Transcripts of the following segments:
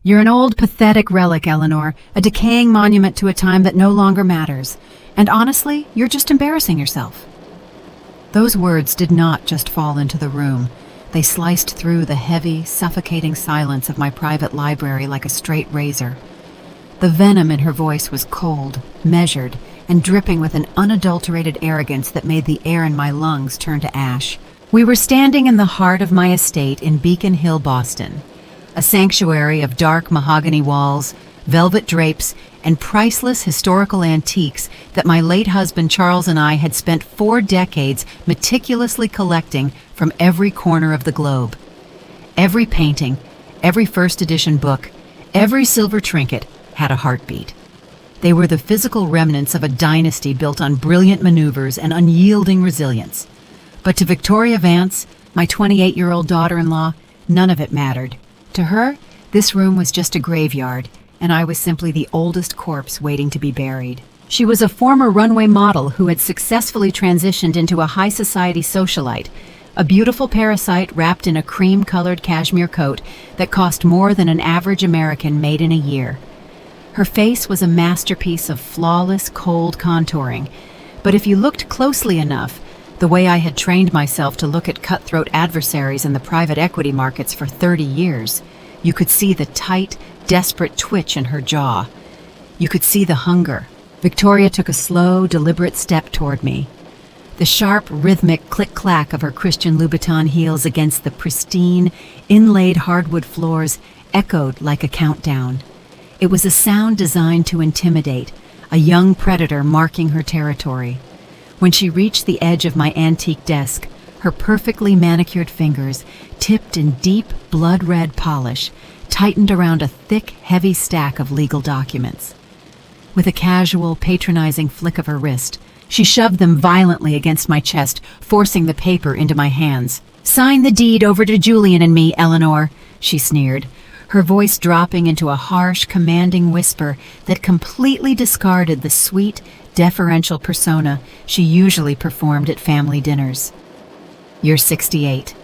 You're an old, pathetic relic, Eleanor, a decaying monument to a time that no longer matters. And honestly, you're just embarrassing yourself. Those words did not just fall into the room. They sliced through the heavy, suffocating silence of my private library like a straight razor. The venom in her voice was cold, measured, and dripping with an unadulterated arrogance that made the air in my lungs turn to ash. We were standing in the heart of my estate in Beacon Hill, Boston, a sanctuary of dark mahogany walls, velvet drapes, and priceless historical antiques that my late husband Charles and I had spent 4 decades meticulously collecting from every corner of the globe. Every painting, every first edition book, every silver trinket had a heartbeat. They were the physical remnants of a dynasty built on brilliant maneuvers and unyielding resilience. But to Victoria Vance, my 28-year-old daughter-in-law, none of it mattered. To her, this room was just a graveyard, and I was simply the oldest corpse waiting to be buried. She was a former runway model who had successfully transitioned into a high society socialite, a beautiful parasite wrapped in a cream-colored cashmere coat that cost more than an average American made in a year. Her face was a masterpiece of flawless, cold contouring, but if you looked closely enough, the way I had trained myself to look at cutthroat adversaries in the private equity markets for 30 years, you could see the tight, desperate twitch in her jaw. You could see the hunger. Victoria took a slow, deliberate step toward me. The sharp, rhythmic click-clack of her Christian Louboutin heels against the pristine, inlaid hardwood floors echoed like a countdown. It was a sound designed to intimidate, a young predator marking her territory. When she reached the edge of my antique desk, her perfectly manicured fingers, tipped in deep, blood-red polish, tightened around a thick, heavy stack of legal documents. With a casual, patronizing flick of her wrist, she shoved them violently against my chest, forcing the paper into my hands. "Sign the deed over to Julian and me, Eleanor," she sneered, her voice dropping into a harsh, commanding whisper that completely discarded the sweet, deferential persona she usually performed at family dinners. "You're 68.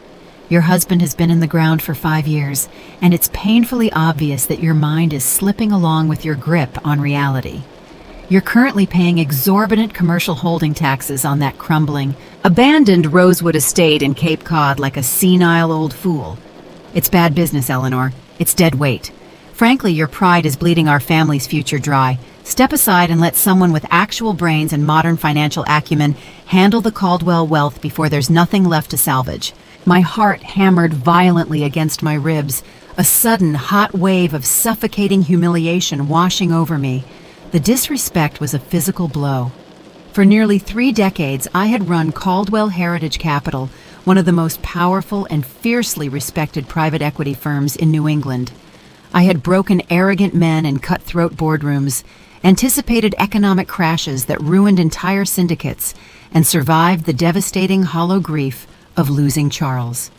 Your husband has been in the ground for 5 years, and it's painfully obvious that your mind is slipping along with your grip on reality. You're currently paying exorbitant commercial holding taxes on that crumbling, abandoned Rosewood estate in Cape Cod like a senile old fool. It's bad business, Eleanor. It's dead weight. Frankly, your pride is bleeding our family's future dry. Step aside and let someone with actual brains and modern financial acumen handle the Caldwell wealth before there's nothing left to salvage." My heart hammered violently against my ribs, a sudden hot wave of suffocating humiliation washing over me. The disrespect was a physical blow. For nearly 3 decades, I had run Caldwell Heritage Capital, one of the most powerful and fiercely respected private equity firms in New England. I had broken arrogant men in cutthroat boardrooms, anticipated economic crashes that ruined entire syndicates, and survived the devastating hollow grief of losing Charles.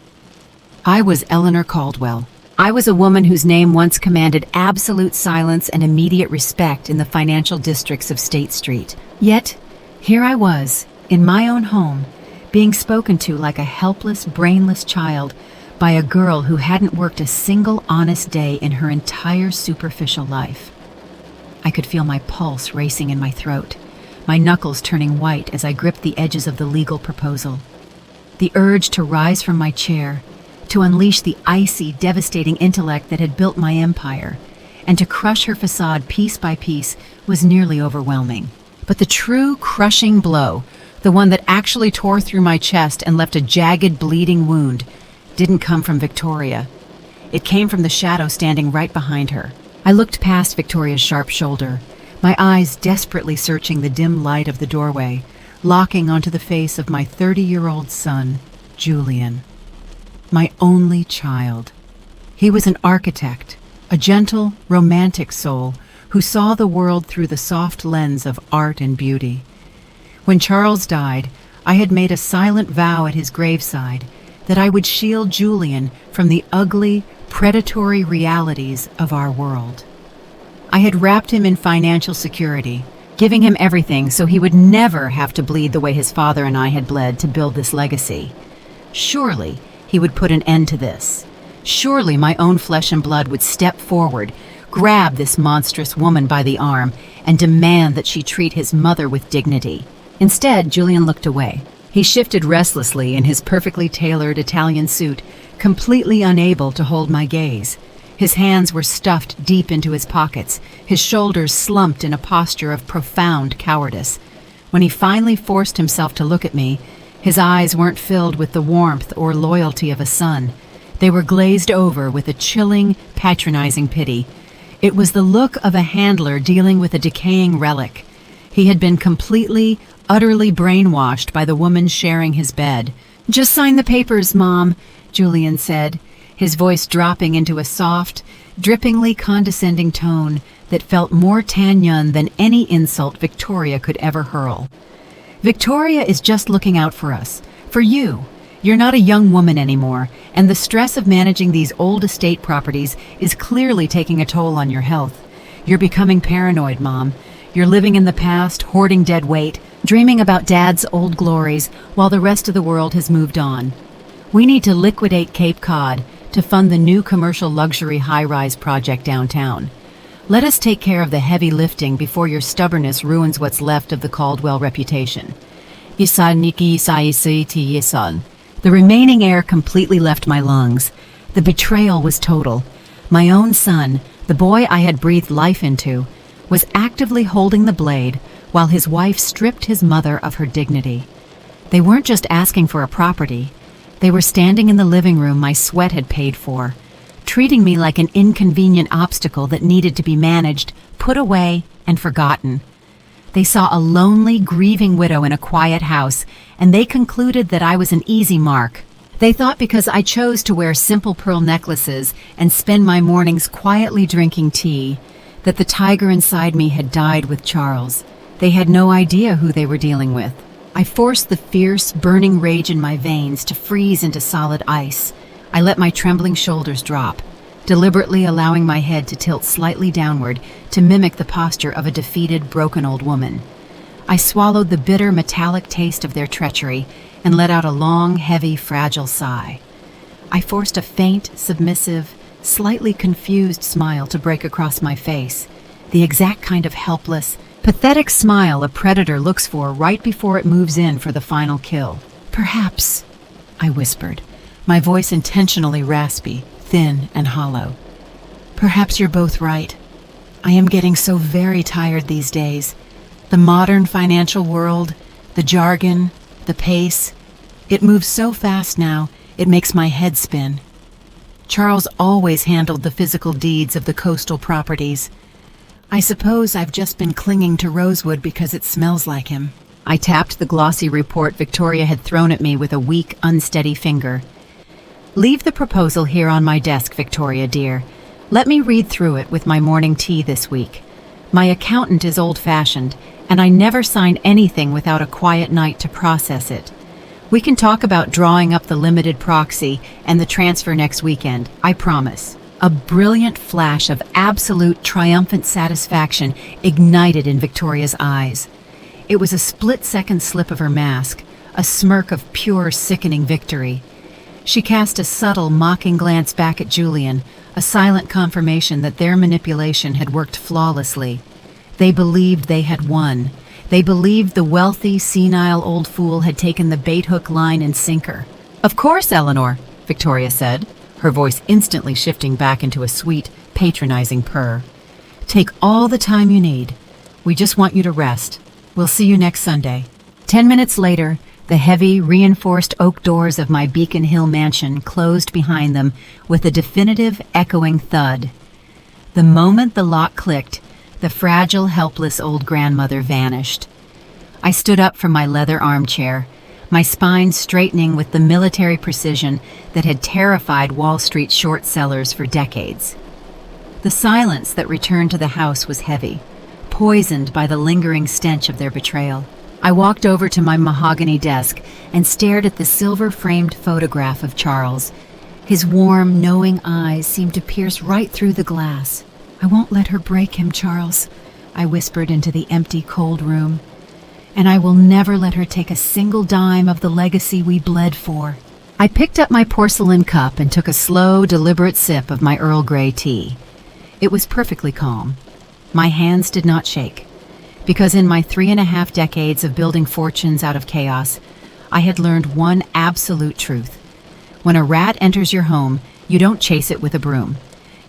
I was Eleanor Caldwell. I was a woman whose name once commanded absolute silence and immediate respect in the financial districts of State Street. Yet, here I was, in my own home, being spoken to like a helpless, brainless child by a girl who hadn't worked a single honest day in her entire superficial life. I could feel my pulse racing in my throat, my knuckles turning white as I gripped the edges of the legal proposal. The urge to rise from my chair, to unleash the icy, devastating intellect that had built my empire, and to crush her facade piece by piece was nearly overwhelming. But the true crushing blow, the one that actually tore through my chest and left a jagged, bleeding wound, didn't come from Victoria. It came from the shadow standing right behind her. I looked past Victoria's sharp shoulder, my eyes desperately searching the dim light of the doorway, locking onto the face of my 30-year-old son, Julian. My only child. He was an architect, a gentle, romantic soul who saw the world through the soft lens of art and beauty. When Charles died, I had made a silent vow at his graveside that I would shield Julian from the ugly, predatory realities of our world. I had wrapped him in financial security, giving him everything so he would never have to bleed the way his father and I had bled to build this legacy. Surely he would put an end to this. Surely my own flesh and blood would step forward, grab this monstrous woman by the arm, and demand that she treat his mother with dignity. Instead, Julian looked away. He shifted restlessly in his perfectly tailored Italian suit, completely unable to hold my gaze. His hands were stuffed deep into his pockets, his shoulders slumped in a posture of profound cowardice. When he finally forced himself to look at me, his eyes weren't filled with the warmth or loyalty of a son. They were glazed over with a chilling, patronizing pity. It was the look of a handler dealing with a decaying relic. He had been completely, utterly brainwashed by the woman sharing his bed. "Just sign the papers, Mom," Julian said, his voice dropping into a soft, drippingly condescending tone that felt more Tanyun than any insult Victoria could ever hurl. "Victoria is just looking out for us. For you. You're not a young woman anymore, and the stress of managing these old estate properties is clearly taking a toll on your health. You're becoming paranoid, Mom. You're living in the past, hoarding dead weight, dreaming about Dad's old glories, while the rest of the world has moved on. We need to liquidate Cape Cod to fund the new commercial luxury high-rise project downtown. Let us take care of the heavy lifting before your stubbornness ruins what's left of the Caldwell reputation." The remaining air completely left my lungs. The betrayal was total. My own son, the boy I had breathed life into, was actively holding the blade while his wife stripped his mother of her dignity. They weren't just asking for a property. They were standing in the living room my sweat had paid for, treating me like an inconvenient obstacle that needed to be managed, put away, and forgotten. They saw a lonely, grieving widow in a quiet house, and they concluded that I was an easy mark. They thought because I chose to wear simple pearl necklaces and spend my mornings quietly drinking tea, that the tiger inside me had died with Charles. They had no idea who they were dealing with. I forced the fierce, burning rage in my veins to freeze into solid ice. I let my trembling shoulders drop, deliberately allowing my head to tilt slightly downward to mimic the posture of a defeated, broken old woman. I swallowed the bitter, metallic taste of their treachery and let out a long, heavy, fragile sigh. I forced a faint, submissive, slightly confused smile to break across my face, the exact kind of helpless, pathetic smile a predator looks for right before it moves in for the final kill. "Perhaps," I whispered, my voice intentionally raspy, thin and hollow. "Perhaps you're both right. I am getting so very tired these days. The modern financial world, the jargon, the pace, it moves so fast now, it makes my head spin. Charles always handled the physical deeds of the coastal properties. I suppose I've just been clinging to Rosewood because it smells like him." I tapped the glossy report Victoria had thrown at me with a weak, unsteady finger. "Leave the proposal here on my desk, Victoria, dear. Let me read through it with my morning tea this week. My accountant is old-fashioned, and I never sign anything without a quiet night to process it. We can talk about drawing up the limited proxy and the transfer next weekend, I promise." A brilliant flash of absolute triumphant satisfaction ignited in Victoria's eyes. It was a split-second slip of her mask, a smirk of pure, sickening victory. She cast a subtle, mocking glance back at Julian, a silent confirmation that their manipulation had worked flawlessly. They believed they had won. They believed the wealthy, senile old fool had taken the bait hook, line, and sinker. "Of course, Eleanor," Victoria said, her voice instantly shifting back into a sweet, patronizing purr. "Take all the time you need. We just want you to rest. We'll see you next Sunday." 10 minutes later, the heavy, reinforced oak doors of my Beacon Hill mansion closed behind them with a definitive, echoing thud. The moment the lock clicked, the fragile, helpless old grandmother vanished. I stood up from my leather armchair, my spine straightening with the military precision that had terrified Wall Street short sellers for decades. The silence that returned to the house was heavy, poisoned by the lingering stench of their betrayal. I walked over to my mahogany desk and stared at the silver-framed photograph of Charles. His warm, knowing eyes seemed to pierce right through the glass. "I won't let her break him, Charles," I whispered into the empty, cold room. "And I will never let her take a single dime of the legacy we bled for." I picked up my porcelain cup and took a slow, deliberate sip of my Earl Grey tea. It was perfectly calm. My hands did not shake, because in my 3.5 decades of building fortunes out of chaos, I had learned one absolute truth. When a rat enters your home, you don't chase it with a broom.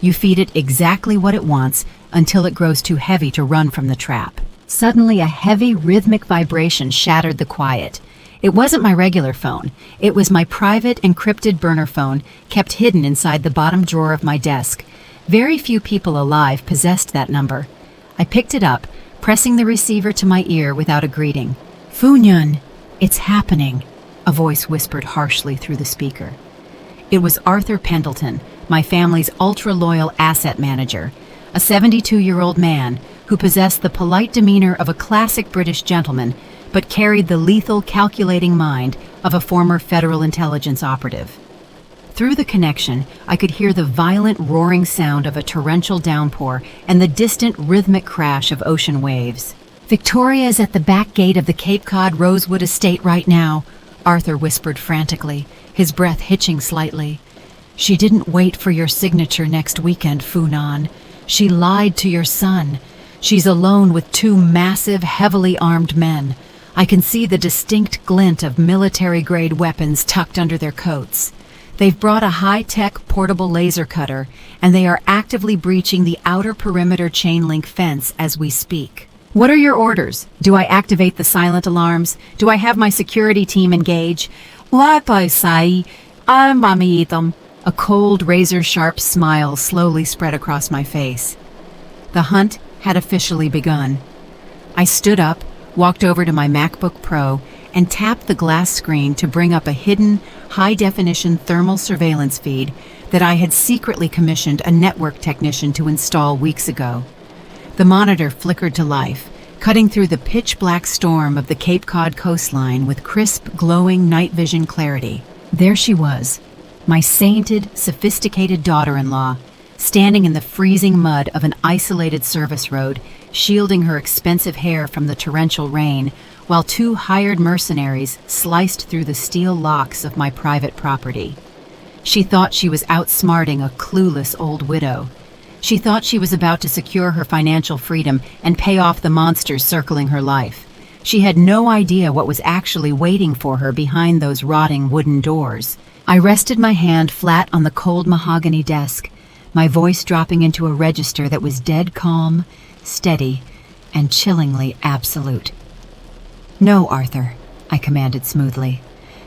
You feed it exactly what it wants until it grows too heavy to run from the trap. Suddenly, a heavy, rhythmic vibration shattered the quiet. It wasn't my regular phone. It was my private, encrypted burner phone, kept hidden inside the bottom drawer of my desk. Very few people alive possessed that number. I picked it up, pressing the receiver to my ear without a greeting. "Funyun, it's happening," a voice whispered harshly through the speaker. It was Arthur Pendleton, my family's ultra-loyal asset manager, a 72-year-old man who possessed the polite demeanor of a classic British gentleman, but carried the lethal, calculating mind of a former Federal Intelligence operative. Through the connection, I could hear the violent roaring sound of a torrential downpour and the distant rhythmic crash of ocean waves. "Victoria is at the back gate of the Cape Cod Rosewood estate right now," Arthur whispered frantically, his breath hitching slightly. "She didn't wait for your signature next weekend, Funan. She lied to your son. She's alone with 2 massive, heavily armed men. I can see the distinct glint of military-grade weapons tucked under their coats. They've brought a high-tech portable laser cutter, and they are actively breaching the outer perimeter chain-link fence as we speak." "What are your orders? Do I activate the silent alarms? Do I have my security team engage?" "What I say, I'm them." A cold, razor-sharp smile slowly spread across my face. The hunt had officially begun. I stood up, walked over to my MacBook Pro, and tapped the glass screen to bring up a hidden, high-definition thermal surveillance feed that I had secretly commissioned a network technician to install weeks ago. The monitor flickered to life, cutting through the pitch-black storm of the Cape Cod coastline with crisp, glowing night vision clarity. There she was, my sainted, sophisticated daughter-in-law, standing in the freezing mud of an isolated service road, shielding her expensive hair from the torrential rain, while 2 hired mercenaries sliced through the steel locks of my private property. She thought she was outsmarting a clueless old widow. She thought she was about to secure her financial freedom and pay off the monsters circling her life. She had no idea what was actually waiting for her behind those rotting wooden doors. I rested my hand flat on the cold mahogany desk, my voice dropping into a register that was dead calm, steady, and chillingly absolute. "No, Arthur," I commanded smoothly.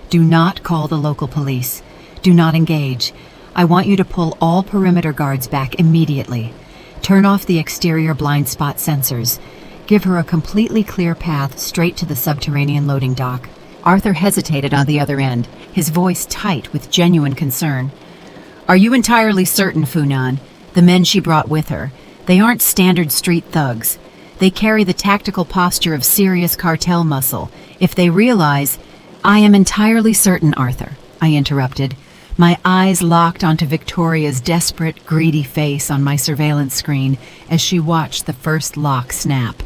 "Do not call the local police. Do not engage. I want you to pull all perimeter guards back immediately. Turn off the exterior blind spot sensors. Give her a completely clear path straight to the subterranean loading dock." Arthur hesitated on the other end, his voice tight with genuine concern. "Are you entirely certain, Funan? The men she brought with her, they aren't standard street thugs. They carry the tactical posture of serious cartel muscle. If they realize—" "I am entirely certain, Arthur," I interrupted, my eyes locked onto Victoria's desperate, greedy face on my surveillance screen as she watched the first lock snap.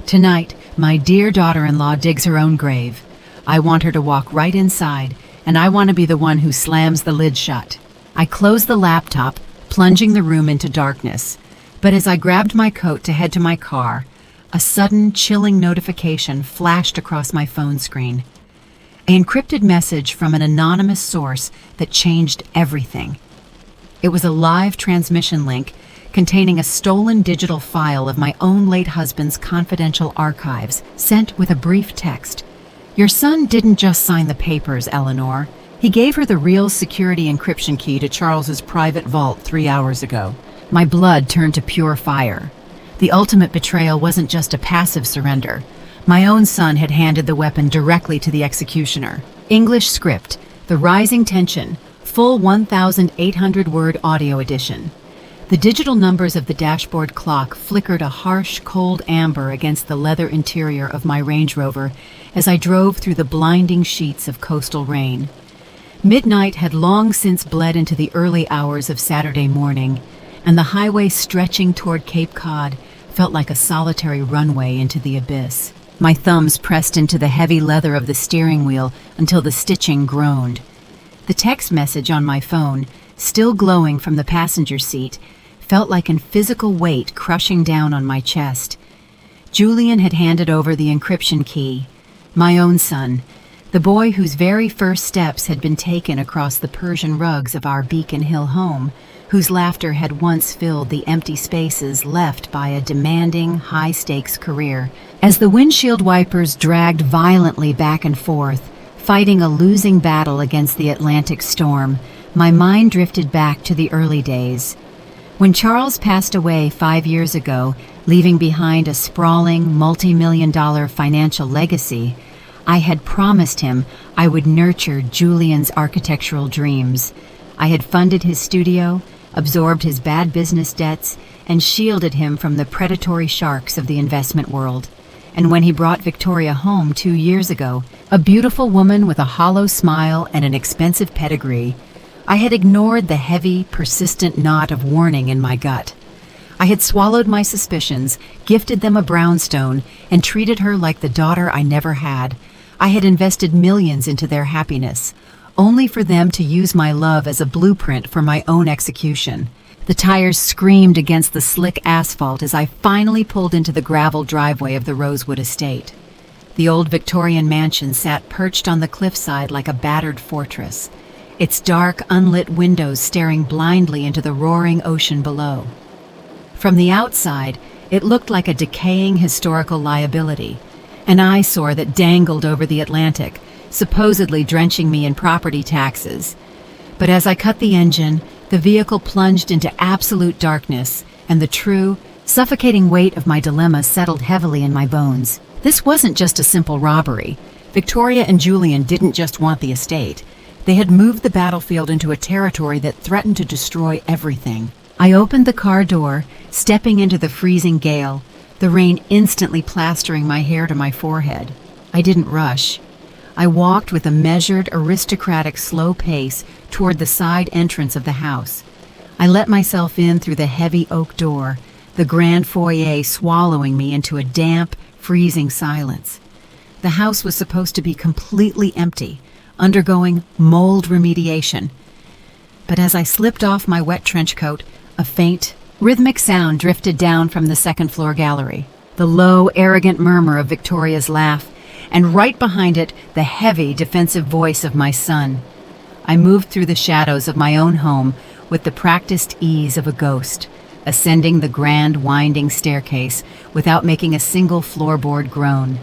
"Tonight, my dear daughter-in-law digs her own grave. I want her to walk right inside, and I want to be the one who slams the lid shut." I closed the laptop, plunging the room into darkness. But as I grabbed my coat to head to my car, a sudden, chilling notification flashed across my phone screen. An encrypted message from an anonymous source that changed everything. It was a live transmission link containing a stolen digital file of my own late husband's confidential archives, sent with a brief text. "Your son didn't just sign the papers, Eleanor. He gave her the real security encryption key to Charles's private vault 3 hours ago." My blood turned to pure fire. The ultimate betrayal wasn't just a passive surrender. My own son had handed the weapon directly to the executioner. English script, The Rising Tension, full 1,800-word audio edition. The digital numbers of the dashboard clock flickered a harsh, cold amber against the leather interior of my Range Rover as I drove through the blinding sheets of coastal rain. Midnight had long since bled into the early hours of Saturday morning, and the highway stretching toward Cape Cod felt like a solitary runway into the abyss. My thumbs pressed into the heavy leather of the steering wheel until the stitching groaned. The text message on my phone, still glowing from the passenger seat, felt like a physical weight crushing down on my chest. Julian had handed over the encryption key. My own son, the boy whose very first steps had been taken across the Persian rugs of our Beacon Hill home, whose laughter had once filled the empty spaces left by a demanding, high-stakes career. As the windshield wipers dragged violently back and forth, fighting a losing battle against the Atlantic storm, my mind drifted back to the early days. When Charles passed away 5 years ago, leaving behind a sprawling, multi-million-dollar financial legacy, I had promised him I would nurture Julian's architectural dreams. I had funded his studio, absorbed his bad business debts, and shielded him from the predatory sharks of the investment world. And when he brought Victoria home 2 years ago, a beautiful woman with a hollow smile and an expensive pedigree, I had ignored the heavy, persistent knot of warning in my gut. I had swallowed my suspicions, gifted them a brownstone, and treated her like the daughter I never had. I had invested millions into their happiness, only for them to use my love as a blueprint for my own execution. The tires screamed against the slick asphalt as I finally pulled into the gravel driveway of the Rosewood estate. The old Victorian mansion sat perched on the cliffside like a battered fortress, its dark, unlit windows staring blindly into the roaring ocean below. From the outside, it looked like a decaying historical liability, an eyesore that dangled over the Atlantic, supposedly drenching me in property taxes. But as I cut the engine, the vehicle plunged into absolute darkness, and the true, suffocating weight of my dilemma settled heavily in my bones. This wasn't just a simple robbery. Victoria and Julian didn't just want the estate. They had moved the battlefield into a territory that threatened to destroy everything. I opened the car door, stepping into the freezing gale, the rain instantly plastering my hair to my forehead. I didn't rush. I walked with a measured, aristocratic, slow pace toward the side entrance of the house. I let myself in through the heavy oak door, the grand foyer swallowing me into a damp, freezing silence. The house was supposed to be completely empty, undergoing mold remediation. But as I slipped off my wet trench coat, a faint, rhythmic sound drifted down from the second-floor gallery, the low, arrogant murmur of Victoria's laugh, and right behind it, the heavy, defensive voice of my son. I moved through the shadows of my own home with the practiced ease of a ghost, ascending the grand, winding staircase without making a single floorboard groan.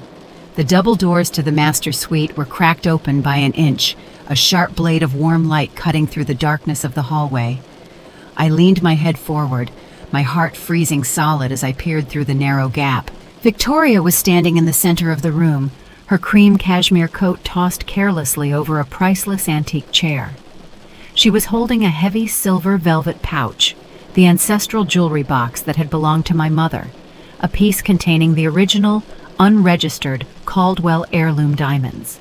The double doors to the master suite were cracked open by an inch, a sharp blade of warm light cutting through the darkness of the hallway. I leaned my head forward, my heart freezing solid as I peered through the narrow gap. Victoria was standing in the center of the room, her cream cashmere coat tossed carelessly over a priceless antique chair. She was holding a heavy silver velvet pouch, the ancestral jewelry box that had belonged to my mother, a piece containing the original, unregistered Caldwell heirloom diamonds.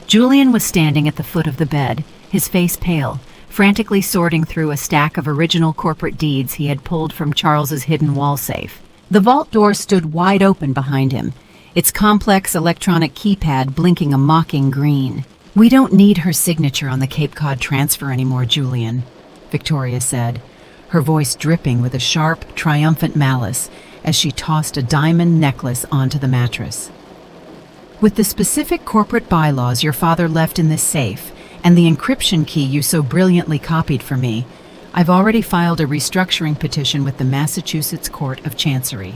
Julian was standing at the foot of the bed, his face pale, frantically sorting through a stack of original corporate deeds he had pulled from Charles's hidden wall safe. The vault door stood wide open behind him, its complex electronic keypad blinking a mocking green. "We don't need her signature on the Cape Cod transfer anymore, Julian," Victoria said, her voice dripping with a sharp, triumphant malice as she tossed a diamond necklace onto the mattress. "With the specific corporate bylaws your father left in this safe, and the encryption key you so brilliantly copied for me, I've already filed a restructuring petition with the Massachusetts Court of Chancery.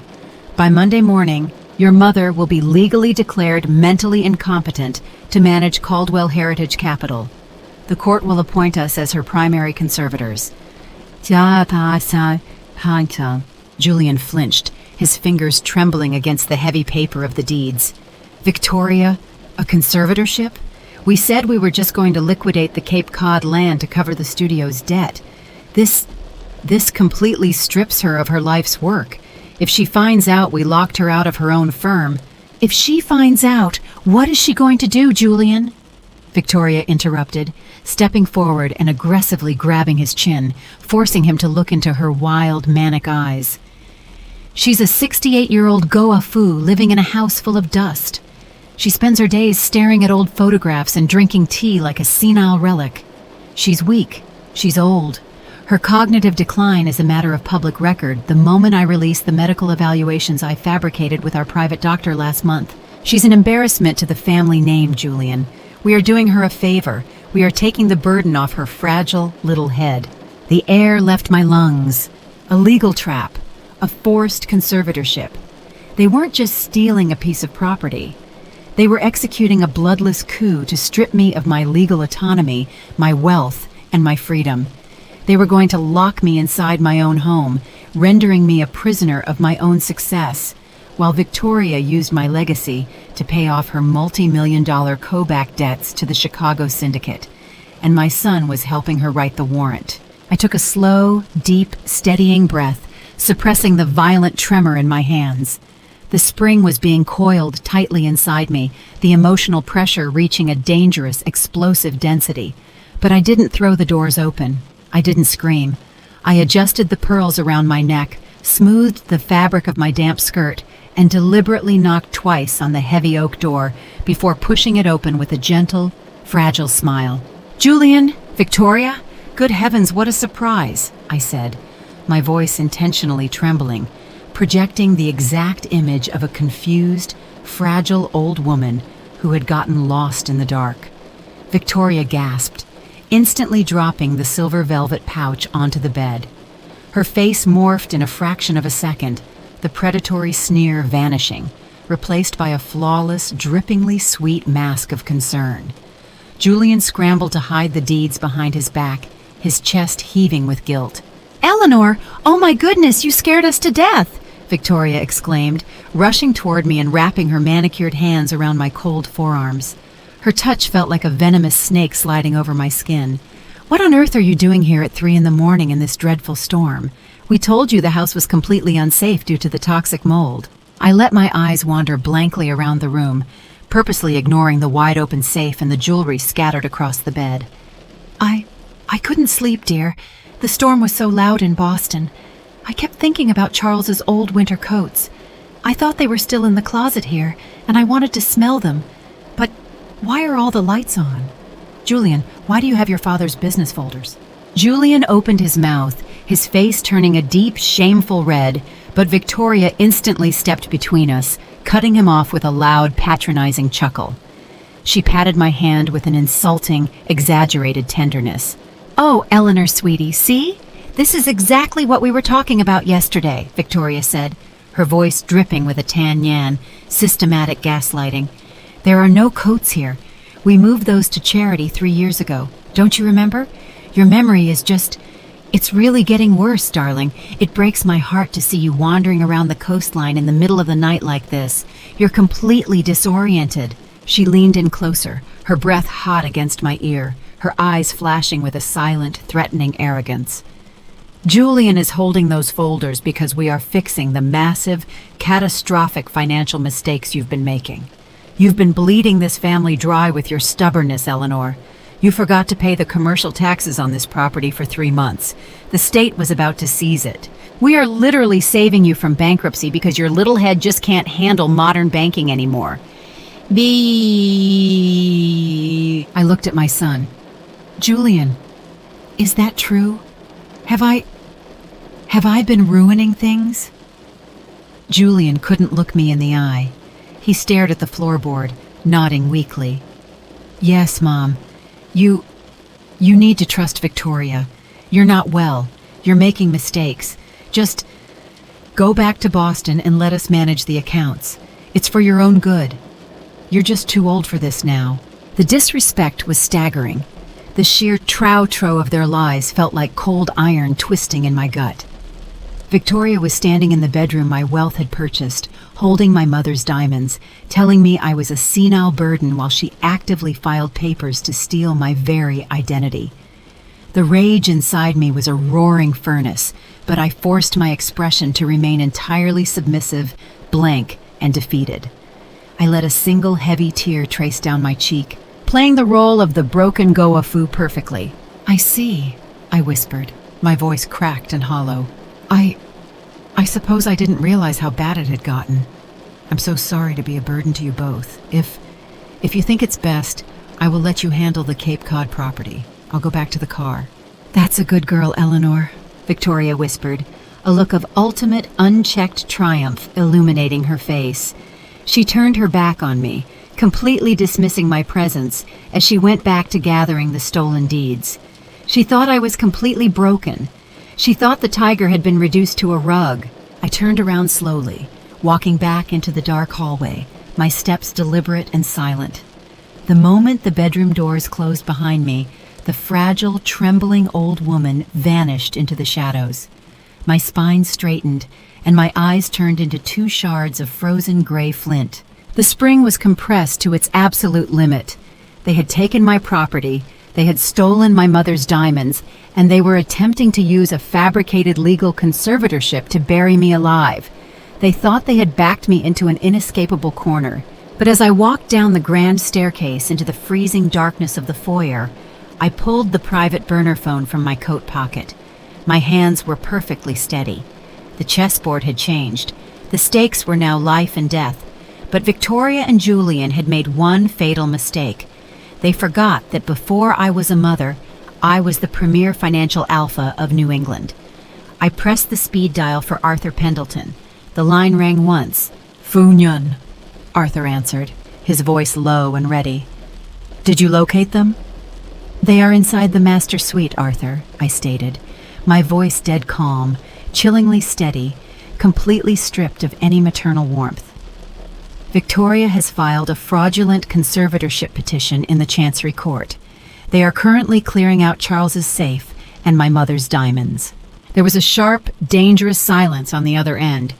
By Monday morning, your mother will be legally declared mentally incompetent to manage Caldwell Heritage Capital. The court will appoint us as her primary conservators." Julian flinched, his fingers trembling against the heavy paper of the deeds. "Victoria, a conservatorship? We said we were just going to liquidate the Cape Cod land to cover the studio's debt. This completely strips her of her life's work. If she finds out we locked her out of her own firm..." "If she finds out, what is she going to do, Julian?" Victoria interrupted, stepping forward and aggressively grabbing his chin, forcing him to look into her wild, manic eyes. "She's a 68-year-old Goa foo living in a house full of dust. She spends her days staring at old photographs and drinking tea like a senile relic. She's weak. She's old. Her cognitive decline is a matter of public record the moment I release the medical evaluations I fabricated with our private doctor last month. She's an embarrassment to the family name, Julian. We are doing her a favor. We are taking the burden off her fragile little head. The air left my lungs. A legal trap. A forced conservatorship. They weren't just stealing a piece of property. They were executing a bloodless coup to strip me of my legal autonomy, my wealth, and my freedom. They were going to lock me inside my own home, rendering me a prisoner of my own success, while Victoria used my legacy to pay off her multi-million-dollar Kobach debts to the Chicago syndicate, and my son was helping her write the warrant. I took a slow, deep, steadying breath, suppressing the violent tremor in my hands. The spring was being coiled tightly inside me, the emotional pressure reaching a dangerous, explosive density. But I didn't throw the doors open. I didn't scream. I adjusted the pearls around my neck, smoothed the fabric of my damp skirt, and deliberately knocked twice on the heavy oak door before pushing it open with a gentle, fragile smile. "Julian, Victoria, good heavens, what a surprise," I said, my voice intentionally trembling, projecting the exact image of a confused, fragile old woman who had gotten lost in the dark. Victoria gasped, instantly dropping the silver velvet pouch onto the bed. Her face morphed in a fraction of a second, the predatory sneer vanishing, replaced by a flawless, drippingly sweet mask of concern. Julian scrambled to hide the deeds behind his back, his chest heaving with guilt. "Eleanor, oh my goodness, you scared us to death!" Victoria exclaimed, rushing toward me and wrapping her manicured hands around my cold forearms. Her touch felt like a venomous snake sliding over my skin. "What on earth are you doing here at 3 a.m. in this dreadful storm? We told you the house was completely unsafe due to the toxic mold." I let my eyes wander blankly around the room, purposely ignoring the wide-open safe and the jewelry scattered across the bed. I couldn't sleep, dear. The storm was so loud in Boston. I kept thinking about Charles's old winter coats. I thought they were still in the closet here, and I wanted to smell them. But why are all the lights on? Julian, why do you have your father's business folders? Julian opened his mouth, his face turning a deep, shameful red, but Victoria instantly stepped between us, cutting him off with a loud, patronizing chuckle. She patted my hand with an insulting, exaggerated tenderness. "Oh, Eleanor, sweetie, see? This is exactly what we were talking about yesterday," Victoria said, her voice dripping with a tan yan, systematic gaslighting. "There are no coats here. We moved those to charity 3 years ago. Don't you remember? Your memory is just... It's really getting worse, darling. It breaks my heart to see you wandering around the coastline in the middle of the night like this. You're completely disoriented." She leaned in closer, her breath hot against my ear, her eyes flashing with a silent, threatening arrogance. "Julian is holding those folders because we are fixing the massive, catastrophic financial mistakes you've been making. You've been bleeding this family dry with your stubbornness, Eleanor. You forgot to pay the commercial taxes on this property for 3 months. The state was about to seize it. We are literally saving you from bankruptcy because your little head just can't handle modern banking anymore." I looked at my son. "Julian, is that true? Have I been ruining things?" Julian couldn't look me in the eye. He stared at the floorboard, nodding weakly. "Yes, Mom. You need to trust Victoria. You're not well. You're making mistakes. Just go back to Boston and let us manage the accounts. It's for your own good. You're just too old for this now." The disrespect was staggering. The sheer trow of their lies felt like cold iron twisting in my gut. Victoria was standing in the bedroom my wealth had purchased, holding my mother's diamonds, telling me I was a senile burden while she actively filed papers to steal my very identity. The rage inside me was a roaring furnace, but I forced my expression to remain entirely submissive, blank, and defeated. I let a single heavy tear trace down my cheek, playing the role of the broken Goa-fu perfectly. "I see," I whispered, my voice cracked and hollow. I suppose I didn't realize how bad it had gotten. I'm so sorry to be a burden to you both. If you think it's best, I will let you handle the Cape Cod property. I'll go back to the car. That's a good girl, Eleanor, Victoria whispered, a look of ultimate, unchecked triumph illuminating her face. She turned her back on me, completely dismissing my presence as she went back to gathering the stolen deeds. She thought I was completely broken. She thought the tiger had been reduced to a rug. I turned around slowly, walking back into the dark hallway, my steps deliberate and silent. The moment the bedroom doors closed behind me, the fragile, trembling old woman vanished into the shadows. My spine straightened, and my eyes turned into two shards of frozen gray flint. The spring was compressed to its absolute limit. They had taken my property, they had stolen my mother's diamonds, and they were attempting to use a fabricated legal conservatorship to bury me alive. They thought they had backed me into an inescapable corner. But as I walked down the grand staircase into the freezing darkness of the foyer, I pulled the private burner phone from my coat pocket. My hands were perfectly steady. The chessboard had changed. The stakes were now life and death. But Victoria and Julian had made one fatal mistake. They forgot that before I was a mother, I was the premier financial alpha of New England. I pressed the speed dial for Arthur Pendleton. The line rang once. "Funyan," Arthur answered, his voice low and ready. "Did you locate them?" "They are inside the master suite, Arthur," I stated, my voice dead calm, chillingly steady, completely stripped of any maternal warmth. "Victoria has filed a fraudulent conservatorship petition in the Chancery Court. They are currently clearing out Charles's safe and my mother's diamonds." There was a sharp, dangerous silence on the other end.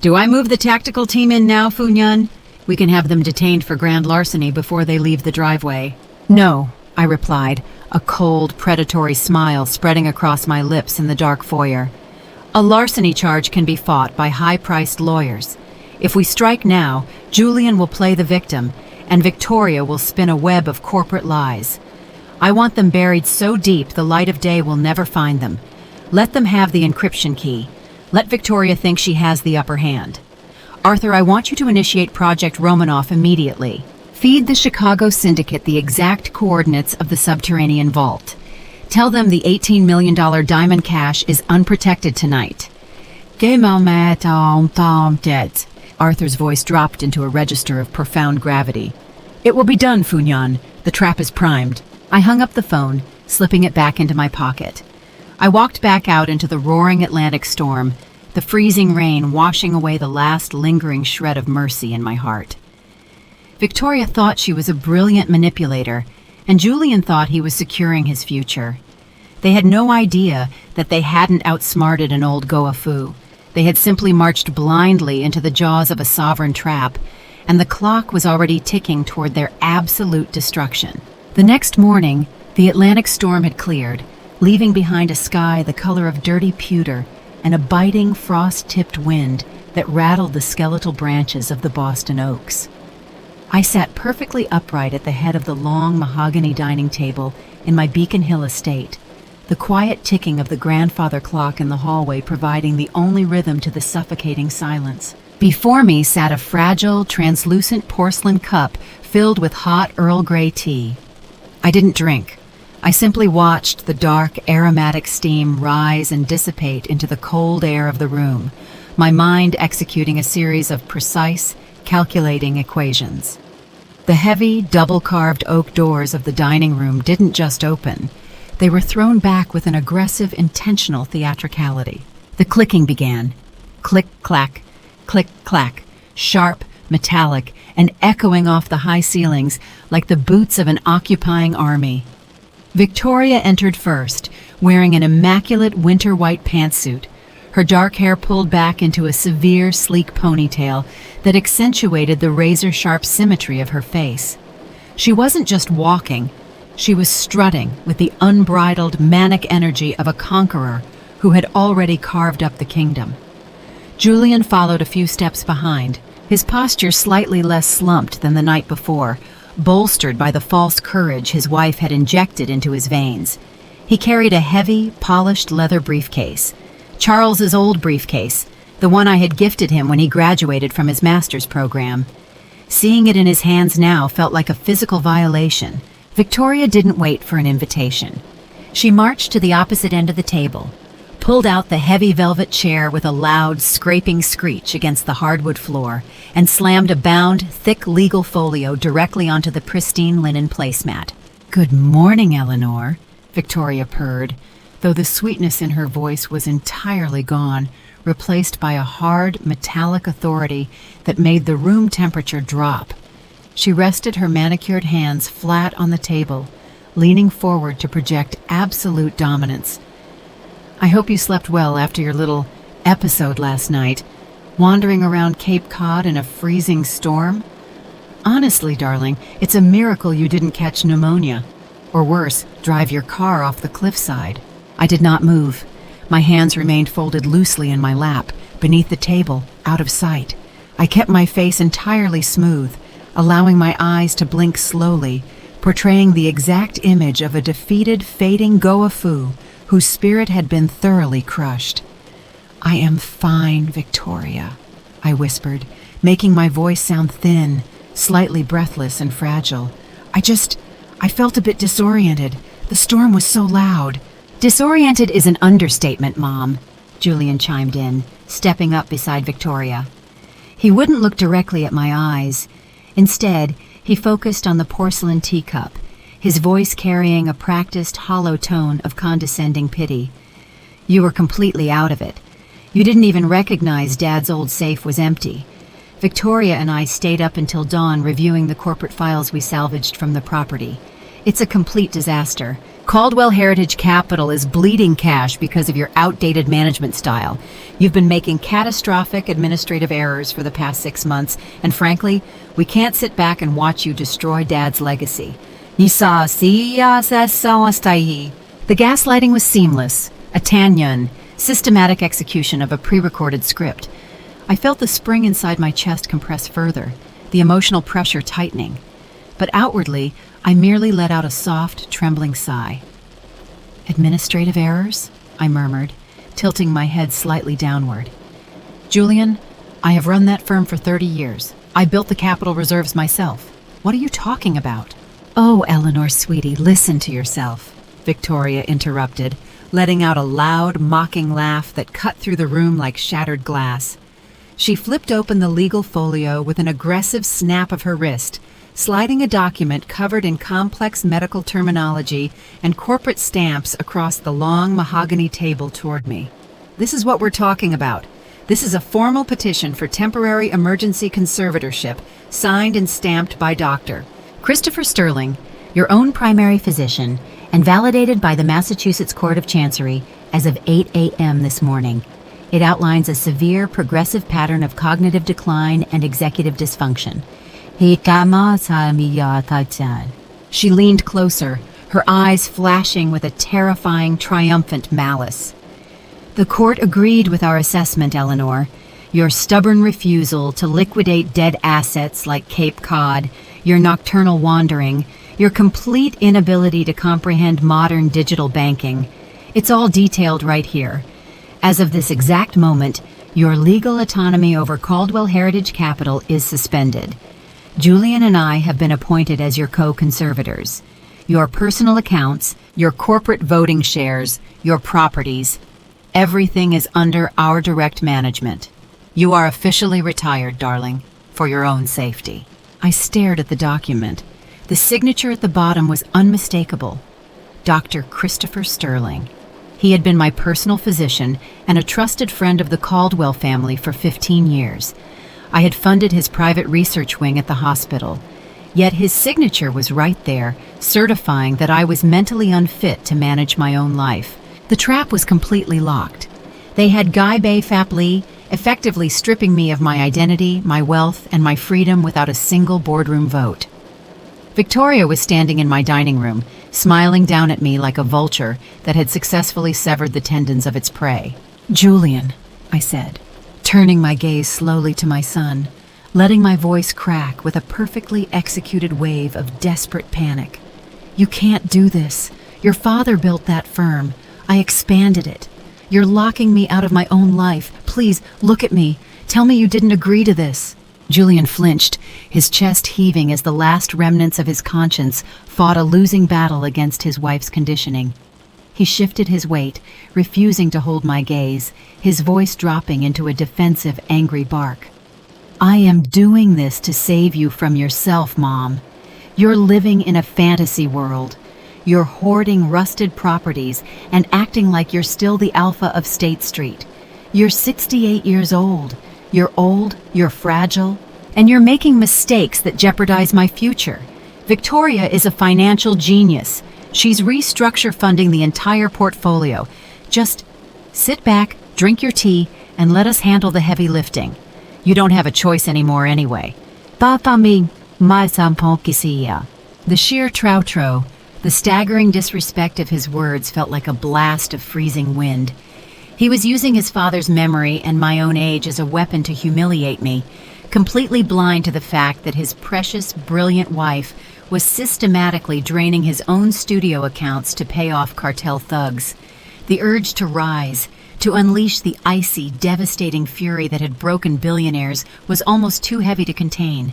"Do I move the tactical team in now, Funyan? We can have them detained for grand larceny before they leave the driveway." "No," I replied, a cold, predatory smile spreading across my lips in the dark foyer. "A larceny charge can be fought by high-priced lawyers. If we strike now, Julian will play the victim, and Victoria will spin a web of corporate lies. I want them buried so deep the light of day will never find them. Let them have the encryption key. Let Victoria think she has the upper hand. Arthur, I want you to initiate Project Romanoff immediately. Feed the Chicago Syndicate the exact coordinates of the subterranean vault. Tell them the $18 million diamond cache is unprotected tonight." Arthur's voice dropped into a register of profound gravity. "It will be done, Funyan. The trap is primed." I hung up the phone, slipping it back into my pocket. I walked back out into the roaring Atlantic storm, the freezing rain washing away the last lingering shred of mercy in my heart. Victoria thought she was a brilliant manipulator, and Julian thought he was securing his future. They had no idea that they hadn't outsmarted an old Goa-Fu. They had simply marched blindly into the jaws of a sovereign trap, and the clock was already ticking toward their absolute destruction. The next morning, the Atlantic storm had cleared, leaving behind a sky the color of dirty pewter and a biting, frost-tipped wind that rattled the skeletal branches of the Boston oaks. I sat perfectly upright at the head of the long mahogany dining table in my Beacon Hill estate, the quiet ticking of the grandfather clock in the hallway providing the only rhythm to the suffocating silence. Before me sat a fragile, translucent porcelain cup filled with hot Earl Grey tea. I didn't drink. I simply watched the dark, aromatic steam rise and dissipate into the cold air of the room, my mind executing a series of precise, calculating equations. The heavy, double-carved oak doors of the dining room didn't just open. They were thrown back with an aggressive, intentional theatricality. The clicking began. Click-clack, click-clack, sharp, metallic, and echoing off the high ceilings like the boots of an occupying army. Victoria entered first, wearing an immaculate winter white pantsuit, her dark hair pulled back into a severe, sleek ponytail that accentuated the razor-sharp symmetry of her face. She wasn't just walking, she was strutting with the unbridled, manic energy of a conqueror who had already carved up the kingdom. Julian followed a few steps behind, his posture slightly less slumped than the night before, bolstered by the false courage his wife had injected into his veins. He carried a heavy, polished leather briefcase, Charles's old briefcase, the one I had gifted him when he graduated from his master's program. Seeing it in his hands now felt like a physical violation. Victoria didn't wait for an invitation. She marched to the opposite end of the table, pulled out the heavy velvet chair with a loud, scraping screech against the hardwood floor, and slammed a bound, thick legal folio directly onto the pristine linen placemat. "Good morning, Eleanor," Victoria purred, though the sweetness in her voice was entirely gone, replaced by a hard, metallic authority that made the room temperature drop. She rested her manicured hands flat on the table, leaning forward to project absolute dominance. "I hope you slept well after your little episode last night, wandering around Cape Cod in a freezing storm. Honestly, darling, it's a miracle you didn't catch pneumonia, or worse, drive your car off the cliffside." I did not move. My hands remained folded loosely in my lap, beneath the table, out of sight. I kept my face entirely smooth, allowing my eyes to blink slowly, portraying the exact image of a defeated, fading Goafu whose spirit had been thoroughly crushed. "I am fine, Victoria," I whispered, making my voice sound thin, slightly breathless and fragile. I felt a bit disoriented. The storm was so loud." "Disoriented is an understatement, Mom," Julian chimed in, stepping up beside Victoria. He wouldn't look directly at my eyes. Instead, he focused on the porcelain teacup, his voice carrying a practiced, hollow tone of condescending pity. "You were completely out of it. You didn't even recognize Dad's old safe was empty. Victoria and I stayed up until dawn reviewing the corporate files we salvaged from the property. It's a complete disaster. Caldwell Heritage Capital is bleeding cash because of your outdated management style. You've been making catastrophic administrative errors for the past 6 months, and frankly, we can't sit back and watch you destroy Dad's legacy." The gaslighting was seamless, a Tanyan, systematic execution of a pre-recorded script. I felt the spring inside my chest compress further, the emotional pressure tightening. But outwardly, I merely let out a soft, trembling sigh. "Administrative errors?" I murmured, tilting my head slightly downward. "Julian, I have run that firm for 30 years. I built the capital reserves myself. What are you talking about?" "Oh, Eleanor, sweetie, listen to yourself," Victoria interrupted, letting out a loud, mocking laugh that cut through the room like shattered glass. She flipped open the legal folio with an aggressive snap of her wrist, sliding a document covered in complex medical terminology and corporate stamps across the long mahogany table toward me. "This is what we're talking about. This is a formal petition for temporary emergency conservatorship, signed and stamped by Dr. Christopher Sterling, your own primary physician, and validated by the Massachusetts Court of Chancery as of 8 a.m. this morning. It outlines a severe progressive pattern of cognitive decline and executive dysfunction." She leaned closer, her eyes flashing with a terrifying, triumphant malice. "The court agreed with our assessment, Eleanor. Your stubborn refusal to liquidate dead assets like Cape Cod, your nocturnal wandering, your complete inability to comprehend modern digital banking. It's all detailed right here. As of this exact moment, your legal autonomy over Caldwell Heritage Capital is suspended. Julian and I have been appointed as your co-conservators. Your personal accounts, your corporate voting shares, your properties, everything is under our direct management. You are officially retired, darling, for your own safety." I stared at the document. The signature at the bottom was unmistakable. Dr. Christopher Sterling. He had been my personal physician and a trusted friend of the Caldwell family for 15 years. I had funded his private research wing at the hospital. Yet his signature was right there, certifying that I was mentally unfit to manage my own life. The trap was completely locked. They had Guy Bay Fapley, effectively stripping me of my identity, my wealth, and my freedom without a single boardroom vote. Victoria was standing in my dining room, smiling down at me like a vulture that had successfully severed the tendons of its prey. "Julian," I said, turning my gaze slowly to my son, letting my voice crack with a perfectly executed wave of desperate panic. "You can't do this. Your father built that firm. I expanded it. You're locking me out of my own life. Please, look at me. Tell me you didn't agree to this." Julian flinched, his chest heaving as the last remnants of his conscience fought a losing battle against his wife's conditioning. He shifted his weight, refusing to hold my gaze, his voice dropping into a defensive, angry bark. "I am doing this to save you from yourself, Mom. You're living in a fantasy world. You're hoarding rusted properties and acting like you're still the alpha of State Street. You're 68 years old. You're old, you're fragile, and you're making mistakes that jeopardize my future. Victoria is a financial genius. She's restructure funding the entire portfolio. Just sit back, drink your tea, and let us handle the heavy lifting. You don't have a choice anymore anyway." The sheer troutro, the staggering disrespect of his words felt like a blast of freezing wind. He was using his father's memory and my own age as a weapon to humiliate me, completely blind to the fact that his precious, brilliant wife was systematically draining his own studio accounts to pay off cartel thugs. The urge to rise, to unleash the icy, devastating fury that had broken billionaires was almost too heavy to contain,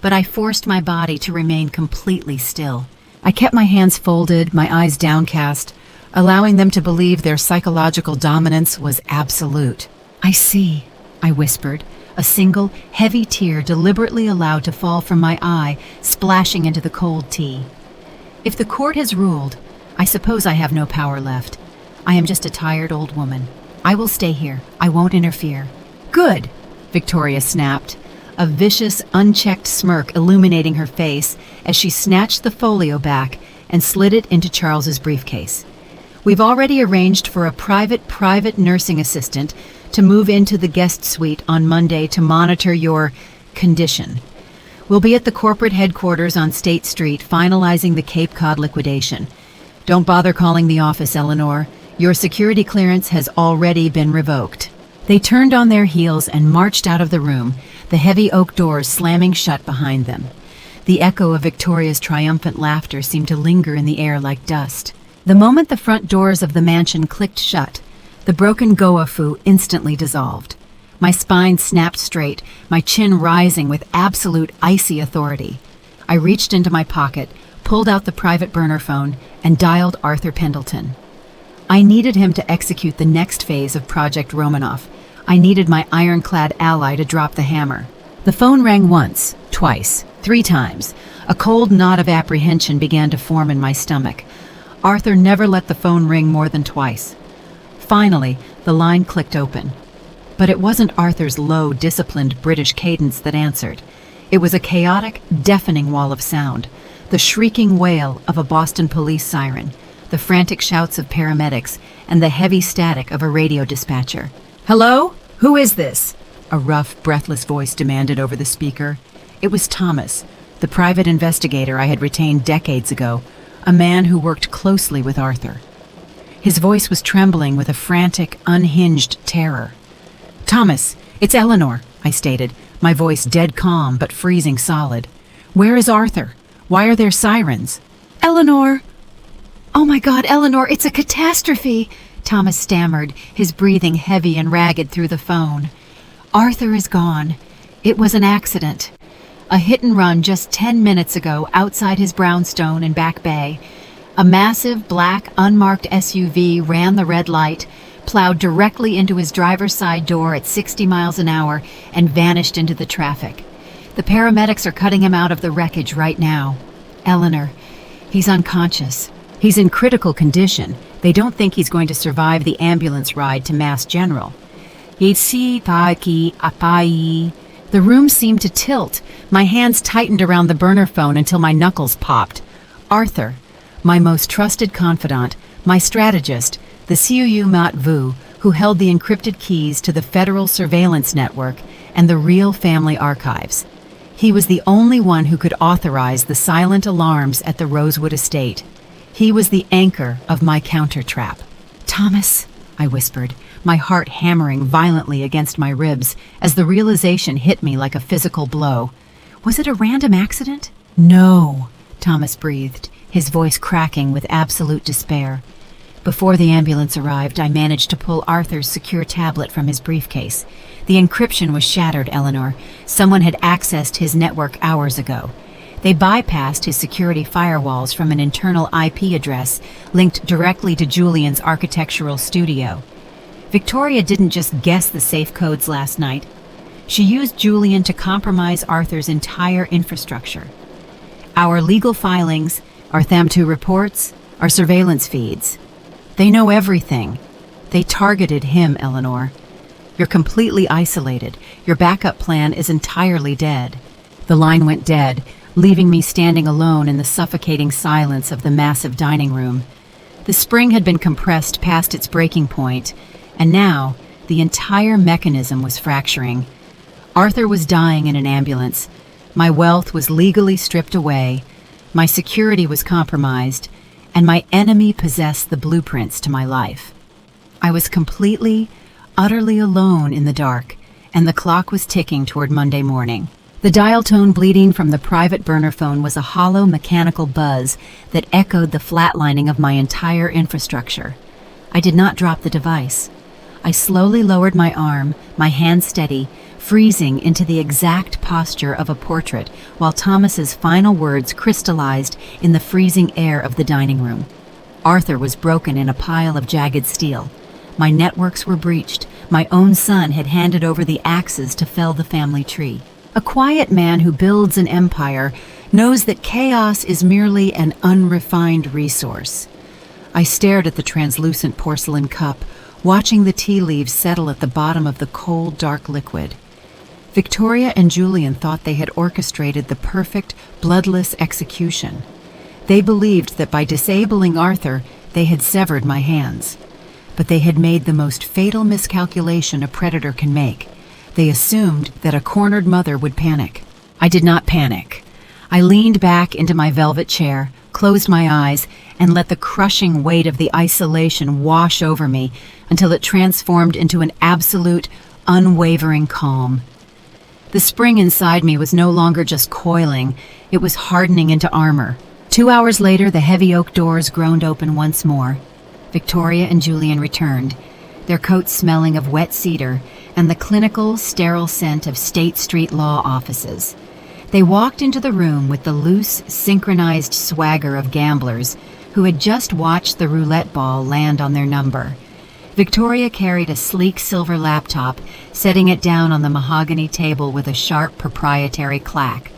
but I forced my body to remain completely still. I kept my hands folded, my eyes downcast, allowing them to believe their psychological dominance was absolute. "I see," I whispered, a single, heavy tear deliberately allowed to fall from my eye, splashing into the cold tea. "If the court has ruled, I suppose I have no power left. I am just a tired old woman. I will stay here. I won't interfere." "Good," Victoria snapped, a vicious, unchecked smirk illuminating her face as she snatched the folio back and slid it into Charles's briefcase. "We've already arranged for a private nursing assistant to move into the guest suite on Monday to monitor your condition. We'll be at the corporate headquarters on State Street finalizing the Cape Cod liquidation. Don't bother calling the office, Eleanor. Your security clearance has already been revoked." They turned on their heels and marched out of the room, the heavy oak doors slamming shut behind them. The echo of Victoria's triumphant laughter seemed to linger in the air like dust. The moment the front doors of the mansion clicked shut, the broken goa-fu instantly dissolved. My spine snapped straight, my chin rising with absolute icy authority. I reached into my pocket, pulled out the private burner phone, and dialed Arthur Pendleton. I needed him to execute the next phase of Project Romanoff. I needed my ironclad ally to drop the hammer. The phone rang once, twice, 3 times. A cold knot of apprehension began to form in my stomach. Arthur never let the phone ring more than twice. Finally, the line clicked open. But it wasn't Arthur's low, disciplined British cadence that answered. It was a chaotic, deafening wall of sound, the shrieking wail of a Boston police siren, the frantic shouts of paramedics, and the heavy static of a radio dispatcher. "Hello? Who is this?" a rough, breathless voice demanded over the speaker. It was Thomas, the private investigator I had retained decades ago, a man who worked closely with Arthur. His voice was trembling with a frantic, unhinged terror. "Thomas, it's Eleanor," I stated, my voice dead calm but freezing solid. "Where is Arthur? Why are there sirens?" "Eleanor! Oh my God, Eleanor, it's a catastrophe!" Thomas stammered, his breathing heavy and ragged through the phone. "Arthur is gone. It was an accident. A hit and run just 10 minutes ago outside his brownstone in Back Bay. A massive, black, unmarked SUV ran the red light, plowed directly into his driver's side door at 60 miles an hour, and vanished into the traffic. The paramedics are cutting him out of the wreckage right now. Eleanor, he's unconscious. He's in critical condition. They don't think he's going to survive the ambulance ride to Mass General." The room seemed to tilt. My hands tightened around the burner phone until my knuckles popped. Arthur, my most trusted confidant, my strategist, the Siuyu Mat Vu, who held the encrypted keys to the federal surveillance network and the real family archives. He was the only one who could authorize the silent alarms at the Rosewood estate. He was the anchor of my counter-trap. "Thomas," I whispered, my heart hammering violently against my ribs as the realization hit me like a physical blow. "Was it a random accident?" "No," Thomas breathed, his voice cracking with absolute despair. Before the ambulance arrived, I managed to pull Arthur's secure tablet from his briefcase. The encryption was shattered, Eleanor. Someone had accessed his network hours ago. They bypassed his security firewalls from an internal IP address linked directly to Julian's architectural studio. Victoria didn't just guess the safe codes last night. She used Julian to compromise Arthur's entire infrastructure. Our legal filings, our THAM2 reports, our surveillance feeds. They know everything. They targeted him, Eleanor. You're completely isolated. Your backup plan is entirely dead. The line went dead, leaving me standing alone in the suffocating silence of the massive dining room. The spring had been compressed past its breaking point, and now the entire mechanism was fracturing. Arthur was dying in an ambulance. My wealth was legally stripped away. My security was compromised, and my enemy possessed the blueprints to my life. I was completely, utterly alone in the dark, and the clock was ticking toward Monday morning. The dial tone bleeding from the private burner phone was a hollow mechanical buzz that echoed the flatlining of my entire infrastructure. I did not drop the device. I slowly lowered my arm, my hand steady, freezing into the exact posture of a portrait, while Thomas's final words crystallized in the freezing air of the dining room. Arthur was broken in a pile of jagged steel. My networks were breached. My own son had handed over the axes to fell the family tree. A quiet man who builds an empire knows that chaos is merely an unrefined resource. I stared at the translucent porcelain cup, watching the tea leaves settle at the bottom of the cold, dark liquid. Victoria and Julian thought they had orchestrated the perfect, bloodless execution. They believed that by disabling Arthur, they had severed my hands. But they had made the most fatal miscalculation a predator can make. They assumed that a cornered mother would panic. I did not panic. I leaned back into my velvet chair, closed my eyes, and let the crushing weight of the isolation wash over me until it transformed into an absolute, unwavering calm. The spring inside me was no longer just coiling, it was hardening into armor. 2 hours later, the heavy oak doors groaned open once more. Victoria and Julian returned, their coats smelling of wet cedar and the clinical, sterile scent of State Street law offices. They walked into the room with the loose, synchronized swagger of gamblers who had just watched the roulette ball land on their number. Victoria carried a sleek silver laptop, setting it down on the mahogany table with a sharp proprietary clack.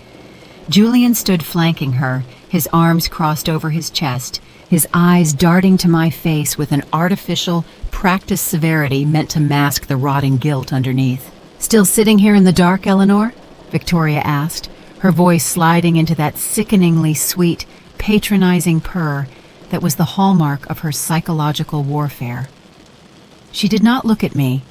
Julian stood flanking her, his arms crossed over his chest, his eyes darting to my face with an artificial, practiced severity meant to mask the rotting guilt underneath. "Still sitting here in the dark, Eleanor?" Victoria asked, her voice sliding into that sickeningly sweet, patronizing purr that was the hallmark of her psychological warfare. She did not look at me.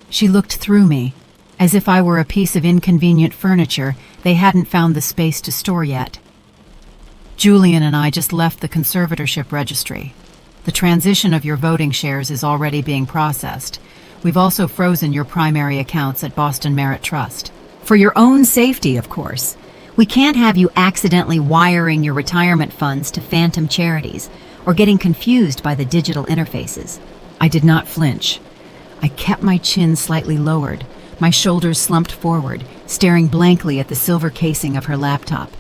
She looked through me, as if I were a piece of inconvenient furniture they hadn't found the space to store yet. "Julian and I just left the conservatorship registry. The transition of your voting shares is already being processed. We've also frozen your primary accounts at Boston Merit Trust. For your own safety, of course. We can't have you accidentally wiring your retirement funds to phantom charities or getting confused by the digital interfaces." I did not flinch. I kept my chin slightly lowered, my shoulders slumped forward, staring blankly at the silver casing of her laptop.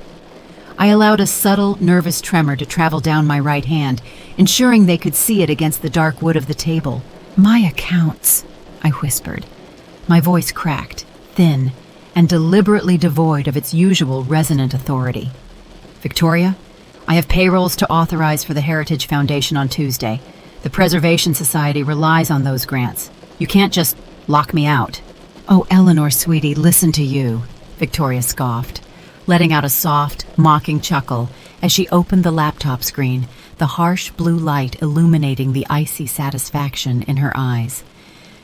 I allowed a subtle, nervous tremor to travel down my right hand, ensuring they could see it against the dark wood of the table. "My accounts," I whispered. My voice cracked, thin, and deliberately devoid of its usual resonant authority. "Victoria, I have payrolls to authorize for the Heritage Foundation on Tuesday. The Preservation Society relies on those grants. You can't just lock me out." "Oh, Eleanor, sweetie, listen to you," Victoria scoffed, letting out a soft, mocking chuckle as she opened the laptop screen, the harsh blue light illuminating the icy satisfaction in her eyes.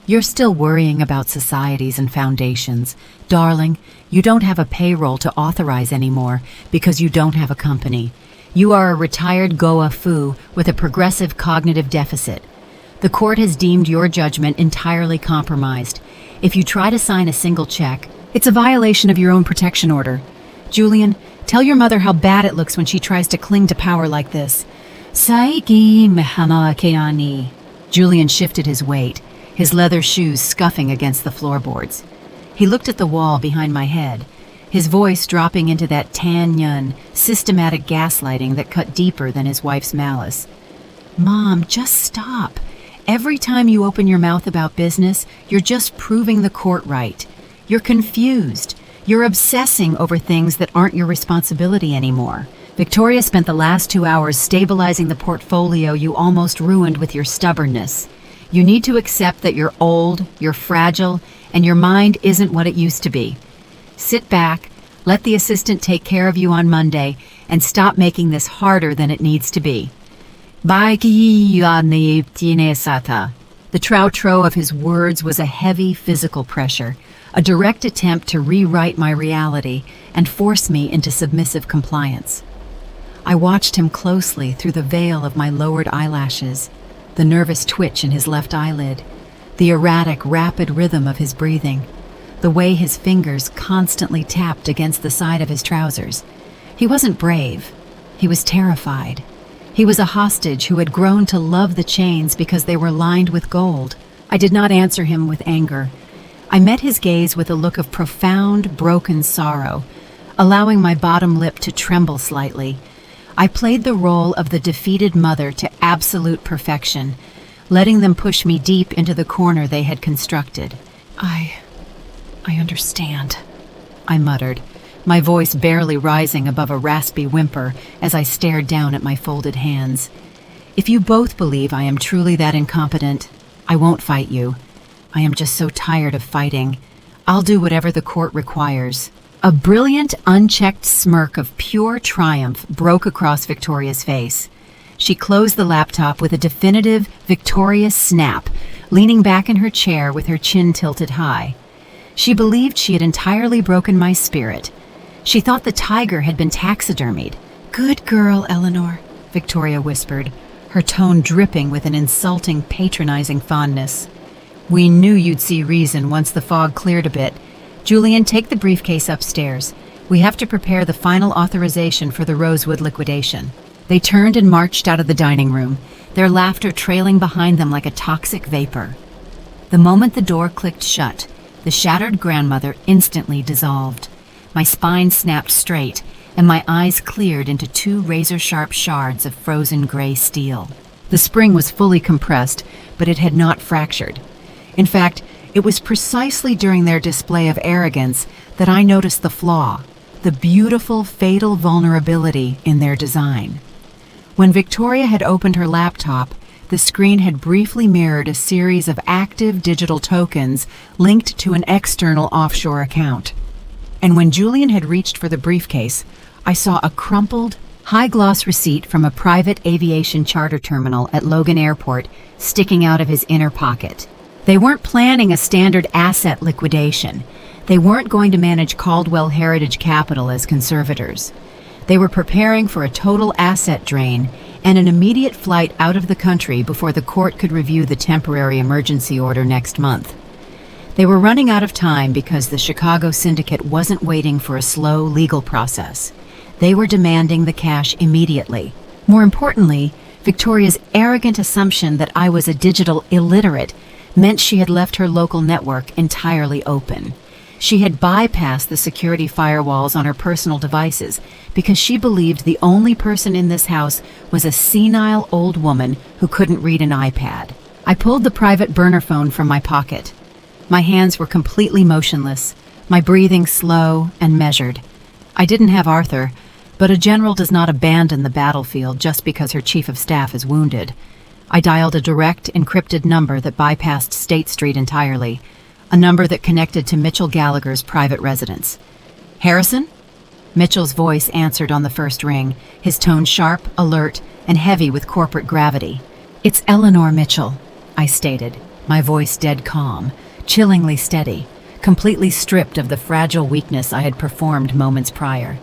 "You're still worrying about societies and foundations. Darling, you don't have a payroll to authorize anymore because you don't have a company. You are a retired Goa foo with a progressive cognitive deficit. The court has deemed your judgment entirely compromised. If you try to sign a single check, it's a violation of your own protection order. Julian, tell your mother how bad it looks when she tries to cling to power like this. Saiki Mehamakeani. Julian shifted his weight, his leather shoes scuffing against the floorboards. He looked at the wall behind my head, his voice dropping into that tan yun, systematic gaslighting that cut deeper than his wife's malice. Mom, just stop. Every time you open your mouth about business, you're just proving the court right. You're confused. You're obsessing over things that aren't your responsibility anymore. Victoria spent the last 2 hours stabilizing the portfolio you almost ruined with your stubbornness. You need to accept that you're old, you're fragile, and your mind isn't what it used to be. Sit back, let the assistant take care of you on Monday, and stop making this harder than it needs to be. The troutro of his words was a heavy physical pressure, a direct attempt to rewrite my reality and force me into submissive compliance. I watched him closely through the veil of my lowered eyelashes, the nervous twitch in his left eyelid, the erratic, rapid rhythm of his breathing, the way his fingers constantly tapped against the side of his trousers. He wasn't brave. He was terrified. He was a hostage who had grown to love the chains because they were lined with gold. I did not answer him with anger. I met his gaze with a look of profound, broken sorrow, allowing my bottom lip to tremble slightly. I played the role of the defeated mother to absolute perfection, letting them push me deep into the corner they had constructed. I understand, I muttered, my voice barely rising above a raspy whimper as I stared down at my folded hands. If you both believe I am truly that incompetent, I won't fight you. I am just so tired of fighting. I'll do whatever the court requires. A brilliant, unchecked smirk of pure triumph broke across Victoria's face. She closed the laptop with a definitive, victorious snap, leaning back in her chair with her chin tilted high. She believed she had entirely broken my spirit. She thought the tiger had been taxidermied. "Good girl, Eleanor," Victoria whispered, her tone dripping with an insulting, patronizing fondness. "We knew you'd see reason once the fog cleared a bit. Julian, take the briefcase upstairs. We have to prepare the final authorization for the Rosewood liquidation." They turned and marched out of the dining room, their laughter trailing behind them like a toxic vapor. The moment the door clicked shut, the shattered grandmother instantly dissolved. My spine snapped straight, and my eyes cleared into 2 razor-sharp shards of frozen gray steel. The spring was fully compressed, but it had not fractured. In fact, it was precisely during their display of arrogance that I noticed the flaw, the beautiful, fatal vulnerability in their design. When Victoria had opened her laptop, the screen had briefly mirrored a series of active digital tokens linked to an external offshore account. And when Julian had reached for the briefcase, I saw a crumpled, high-gloss receipt from a private aviation charter terminal at Logan Airport sticking out of his inner pocket. They weren't planning a standard asset liquidation. They weren't going to manage Caldwell Heritage Capital as conservators. They were preparing for a total asset drain and an immediate flight out of the country before the court could review the temporary emergency order next month. They were running out of time because the Chicago syndicate wasn't waiting for a slow legal process. They were demanding the cash immediately. More importantly, Victoria's arrogant assumption that I was a digital illiterate meant she had left her local network entirely open. She had bypassed the security firewalls on her personal devices because she believed the only person in this house was a senile old woman who couldn't read an iPad. I pulled the private burner phone from my pocket. My hands were completely motionless, my breathing slow and measured. I didn't have Arthur, but a general does not abandon the battlefield just because her chief of staff is wounded. I dialed a direct, encrypted number that bypassed State Street entirely, a number that connected to Mitchell Gallagher's private residence. "Harrison?" Mitchell's voice answered on the first ring, his tone sharp, alert, and heavy with corporate gravity. "It's Eleanor Mitchell," I stated, my voice dead calm, chillingly steady, completely stripped of the fragile weakness I had performed moments prior.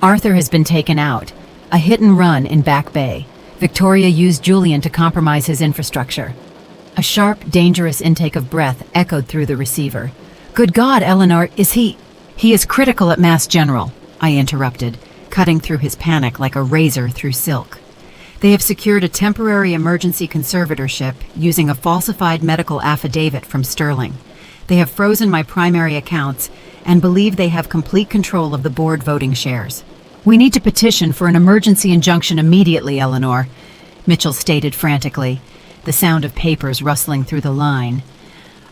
"Arthur has been taken out. A hit and run in Back Bay. Victoria used Julian to compromise his infrastructure." A sharp, dangerous intake of breath echoed through the receiver. "Good God, Eleanor, is he—" "He is critical at Mass General," I interrupted, cutting through his panic like a razor through silk. They have secured a temporary emergency conservatorship using a falsified medical affidavit from Sterling. They have frozen my primary accounts and believe they have complete control of the board voting shares. We need to petition for an emergency injunction immediately, Eleanor, Mitchell stated frantically, the sound of papers rustling through the line.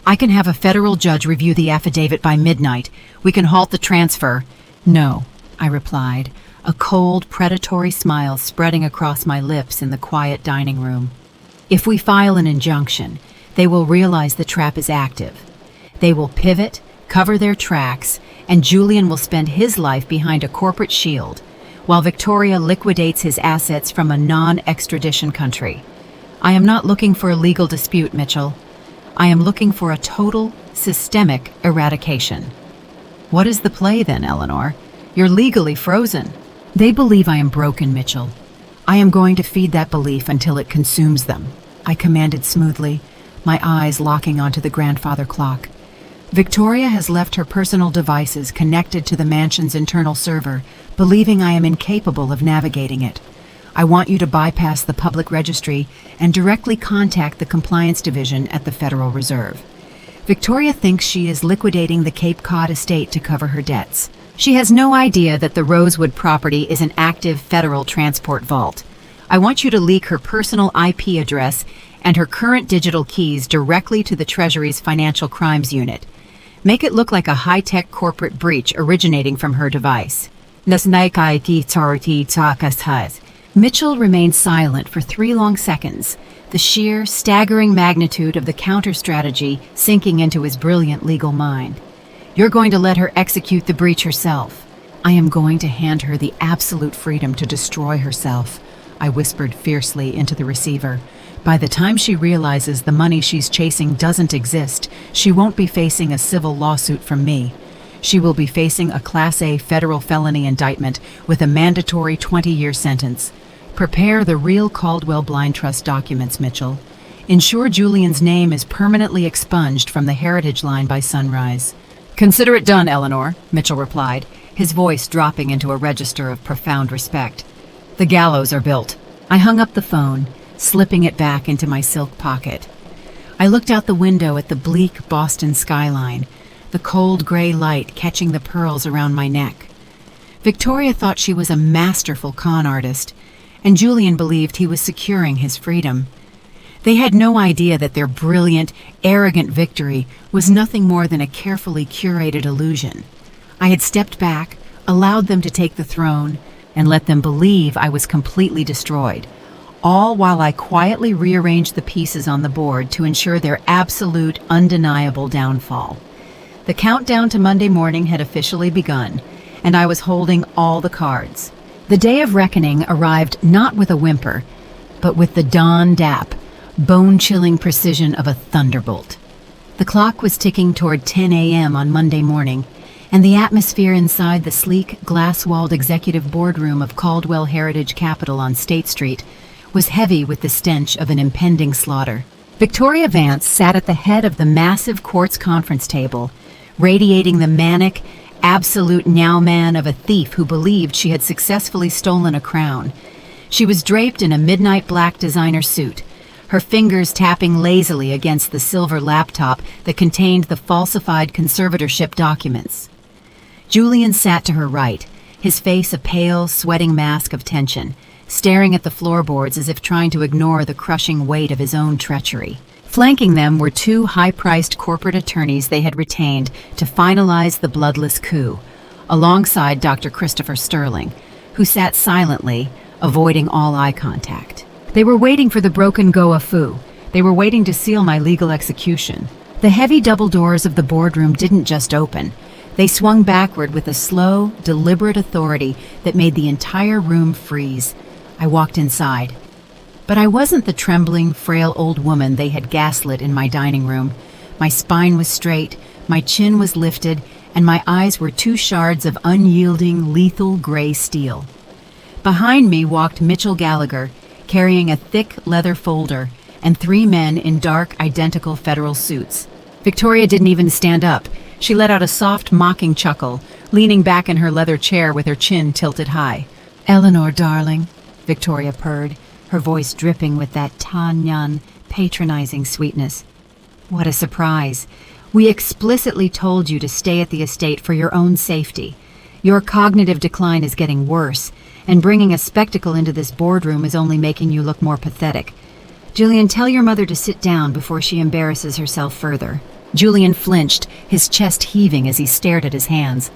I can have a federal judge review the affidavit by midnight. We can halt the transfer. No, I replied, a cold, predatory smile spreading across my lips in the quiet dining room. If we file an injunction, they will realize the trap is active. They will pivot, cover their tracks, and Julian will spend his life behind a corporate shield, while Victoria liquidates his assets from a non-extradition country. I am not looking for a legal dispute, Mitchell. I am looking for a total, systemic eradication. What is the play then, Eleanor? You're legally frozen. They believe I am broken, Mitchell. I am going to feed that belief until it consumes them, I commanded smoothly, my eyes locking onto the grandfather clock. Victoria has left her personal devices connected to the mansion's internal server, believing I am incapable of navigating it. I want you to bypass the public registry and directly contact the Compliance Division at the Federal Reserve. Victoria thinks she is liquidating the Cape Cod estate to cover her debts. She has no idea that the Rosewood property is an active federal transport vault. I want you to leak her personal IP address and her current digital keys directly to the Treasury's Financial Crimes Unit. Make it look like a high-tech corporate breach originating from her device. Mitchell remained silent for 3 long seconds, the sheer, staggering magnitude of the counter-strategy sinking into his brilliant legal mind. You're going to let her execute the breach herself. I am going to hand her the absolute freedom to destroy herself, I whispered fiercely into the receiver. By the time she realizes the money she's chasing doesn't exist, she won't be facing a civil lawsuit from me. She will be facing a Class A federal felony indictment with a mandatory 20-year sentence. Prepare the real Caldwell Blind Trust documents, Mitchell. Ensure Julian's name is permanently expunged from the heritage line by sunrise. Consider it done, Eleanor, Mitchell replied, his voice dropping into a register of profound respect. The gallows are built. I hung up the phone, slipping it back into my silk pocket. I looked out the window at the bleak Boston skyline, the cold gray light catching the pearls around my neck. Victoria thought she was a masterful con artist, and Julian believed he was securing his freedom. They had no idea that their brilliant, arrogant victory was nothing more than a carefully curated illusion. I had stepped back, allowed them to take the throne, and let them believe I was completely destroyed, all while I quietly rearranged the pieces on the board to ensure their absolute, undeniable downfall. The countdown to Monday morning had officially begun, and I was holding all the cards. The day of reckoning arrived not with a whimper, but with the dawn dap, bone-chilling precision of a thunderbolt. The clock was ticking toward 10 a.m. on Monday morning, and the atmosphere inside the sleek, glass-walled executive boardroom of Caldwell Heritage Capital on State Street was heavy with the stench of an impending slaughter. Victoria Vance sat at the head of the massive quartz conference table, radiating the manic, absolute now-man of a thief who believed she had successfully stolen a crown. She was draped in a midnight black designer suit, her fingers tapping lazily against the silver laptop that contained the falsified conservatorship documents. Julian sat to her right, his face a pale, sweating mask of tension, staring at the floorboards as if trying to ignore the crushing weight of his own treachery. Flanking them were 2 high-priced corporate attorneys they had retained to finalize the bloodless coup, alongside Dr. Christopher Sterling, who sat silently, avoiding all eye contact. They were waiting for the broken Goa Fu. They were waiting to seal my legal execution. The heavy double doors of the boardroom didn't just open. They swung backward with a slow, deliberate authority that made the entire room freeze. I walked inside. But I wasn't the trembling, frail old woman they had gaslit in my dining room. My spine was straight, my chin was lifted, and my eyes were 2 shards of unyielding, lethal gray steel. Behind me walked Mitchell Gallagher, carrying a thick leather folder, and 3 men in dark, identical federal suits. Victoria didn't even stand up. She let out a soft, mocking chuckle, leaning back in her leather chair with her chin tilted high. "Eleanor, darling," Victoria purred, her voice dripping with that Tanyan, patronizing sweetness. What a surprise. We explicitly told you to stay at the estate for your own safety. Your cognitive decline is getting worse, and bringing a spectacle into this boardroom is only making you look more pathetic. Julian, tell your mother to sit down before she embarrasses herself further. Julian flinched, his chest heaving as he stared at his hands.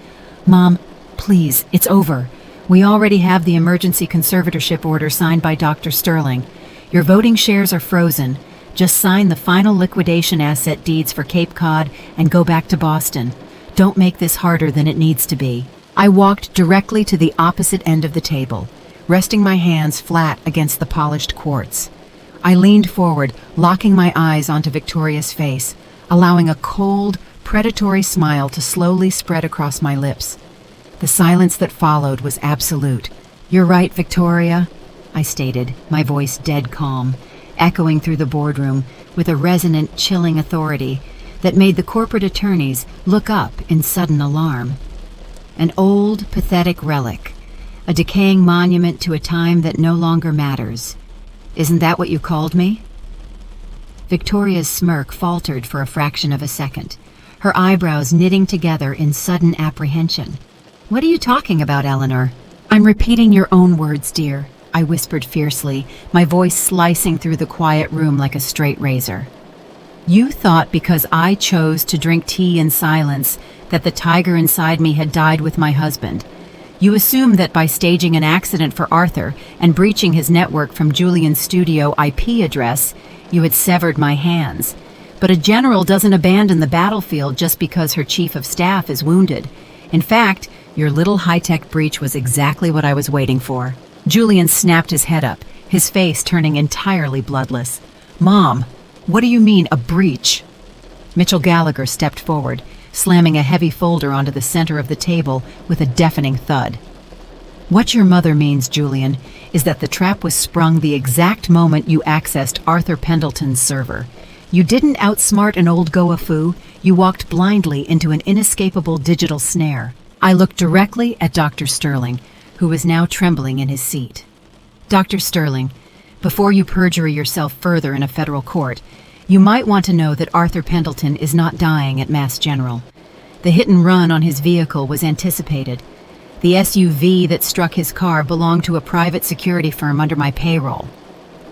Mom, please, it's over. We already have the emergency conservatorship order signed by Dr. Sterling. Your voting shares are frozen. Just sign the final liquidation asset deeds for Cape Cod and go back to Boston. Don't make this harder than it needs to be. I walked directly to the opposite end of the table, resting my hands flat against the polished quartz. I leaned forward, locking my eyes onto Victoria's face, allowing a cold, predatory smile to slowly spread across my lips. The silence that followed was absolute. You're right, Victoria, I stated, my voice dead calm, echoing through the boardroom with a resonant, chilling authority that made the corporate attorneys look up in sudden alarm. An old, pathetic relic, a decaying monument to a time that no longer matters. Isn't that what you called me? Victoria's smirk faltered for a fraction of a second, her eyebrows knitting together in sudden apprehension. What are you talking about, Eleanor? I'm repeating your own words, dear, I whispered fiercely, my voice slicing through the quiet room like a straight razor. You thought because I chose to drink tea in silence that the tiger inside me had died with my husband. You assumed that by staging an accident for Arthur and breaching his network from Julian's studio IP address, you had severed my hands. But a general doesn't abandon the battlefield just because her chief of staff is wounded. In fact, your little high-tech breach was exactly what I was waiting for. Julian snapped his head up, his face turning entirely bloodless. Mom, what do you mean, a breach? Mitchell Gallagher stepped forward, slamming a heavy folder onto the center of the table with a deafening thud. What your mother means, Julian, is that the trap was sprung the exact moment you accessed Arthur Pendleton's server. You didn't outsmart an old Goa-foo, you walked blindly into an inescapable digital snare. I looked directly at Dr. Sterling, who was now trembling in his seat. Dr. Sterling, before you perjure yourself further in a federal court, you might want to know that Arthur Pendleton is not dying at Mass General. The hit and run on his vehicle was anticipated. The SUV that struck his car belonged to a private security firm under my payroll.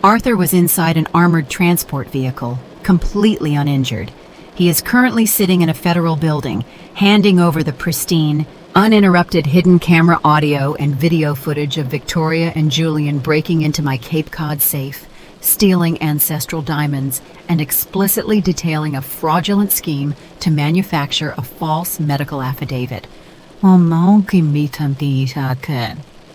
Arthur was inside an armored transport vehicle, completely uninjured. He is currently sitting in a federal building, handing over the pristine, uninterrupted hidden camera audio and video footage of Victoria and Julian breaking into my Cape Cod safe, stealing ancestral diamonds, and explicitly detailing a fraudulent scheme to manufacture a false medical affidavit.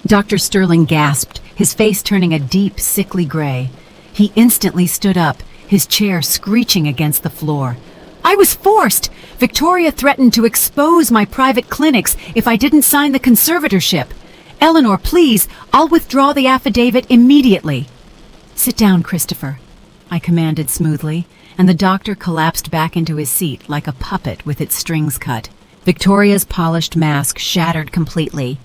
Dr. Sterling gasped, his face turning a deep, sickly gray. He instantly stood up, his chair screeching against the floor. I was forced! Victoria threatened to expose my private clinics if I didn't sign the conservatorship. Eleanor, please, I'll withdraw the affidavit immediately. Sit down, Christopher, I commanded smoothly, and the doctor collapsed back into his seat like a puppet with its strings cut. Victoria's polished mask shattered completely.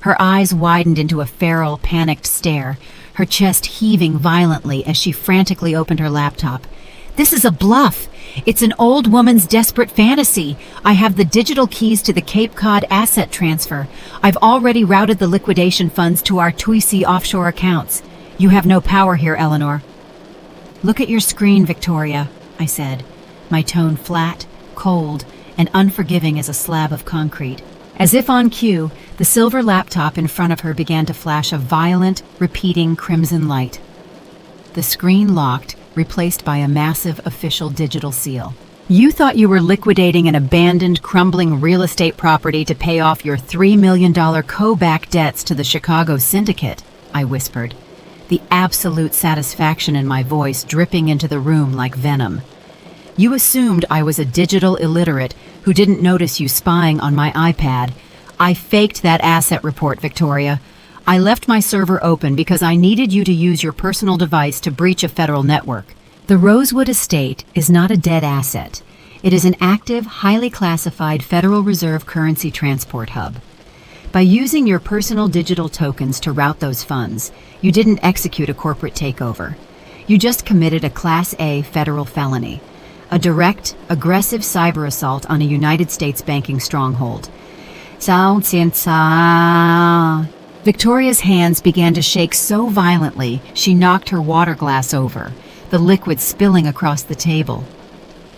Her eyes widened into a feral, panicked stare, her chest heaving violently as she frantically opened her laptop. This is a bluff. It's an old woman's desperate fantasy. I have the digital keys to the Cape Cod asset transfer. I've already routed the liquidation funds to our Tuisi offshore accounts. You have no power here, Eleanor. Look at your screen, Victoria, I said, my tone flat, cold, and unforgiving as a slab of concrete. As if on cue, the silver laptop in front of her began to flash a violent, repeating crimson light. The screen locked, replaced by a massive official digital seal. You thought you were liquidating an abandoned, crumbling real estate property to pay off your $3 million co-back debts to the Chicago syndicate, I whispered, the absolute satisfaction in my voice dripping into the room like venom. You assumed I was a digital illiterate who didn't notice you spying on my iPad. I faked that asset report, Victoria. I left my server open because I needed you to use your personal device to breach a federal network. The Rosewood estate is not a dead asset. It is an active, highly classified Federal Reserve currency transport hub. By using your personal digital tokens to route those funds, you didn't execute a corporate takeover. You just committed a Class A federal felony, a direct, aggressive cyber assault on a United States banking stronghold. Victoria's hands began to shake so violently she knocked her water glass over, the liquid spilling across the table.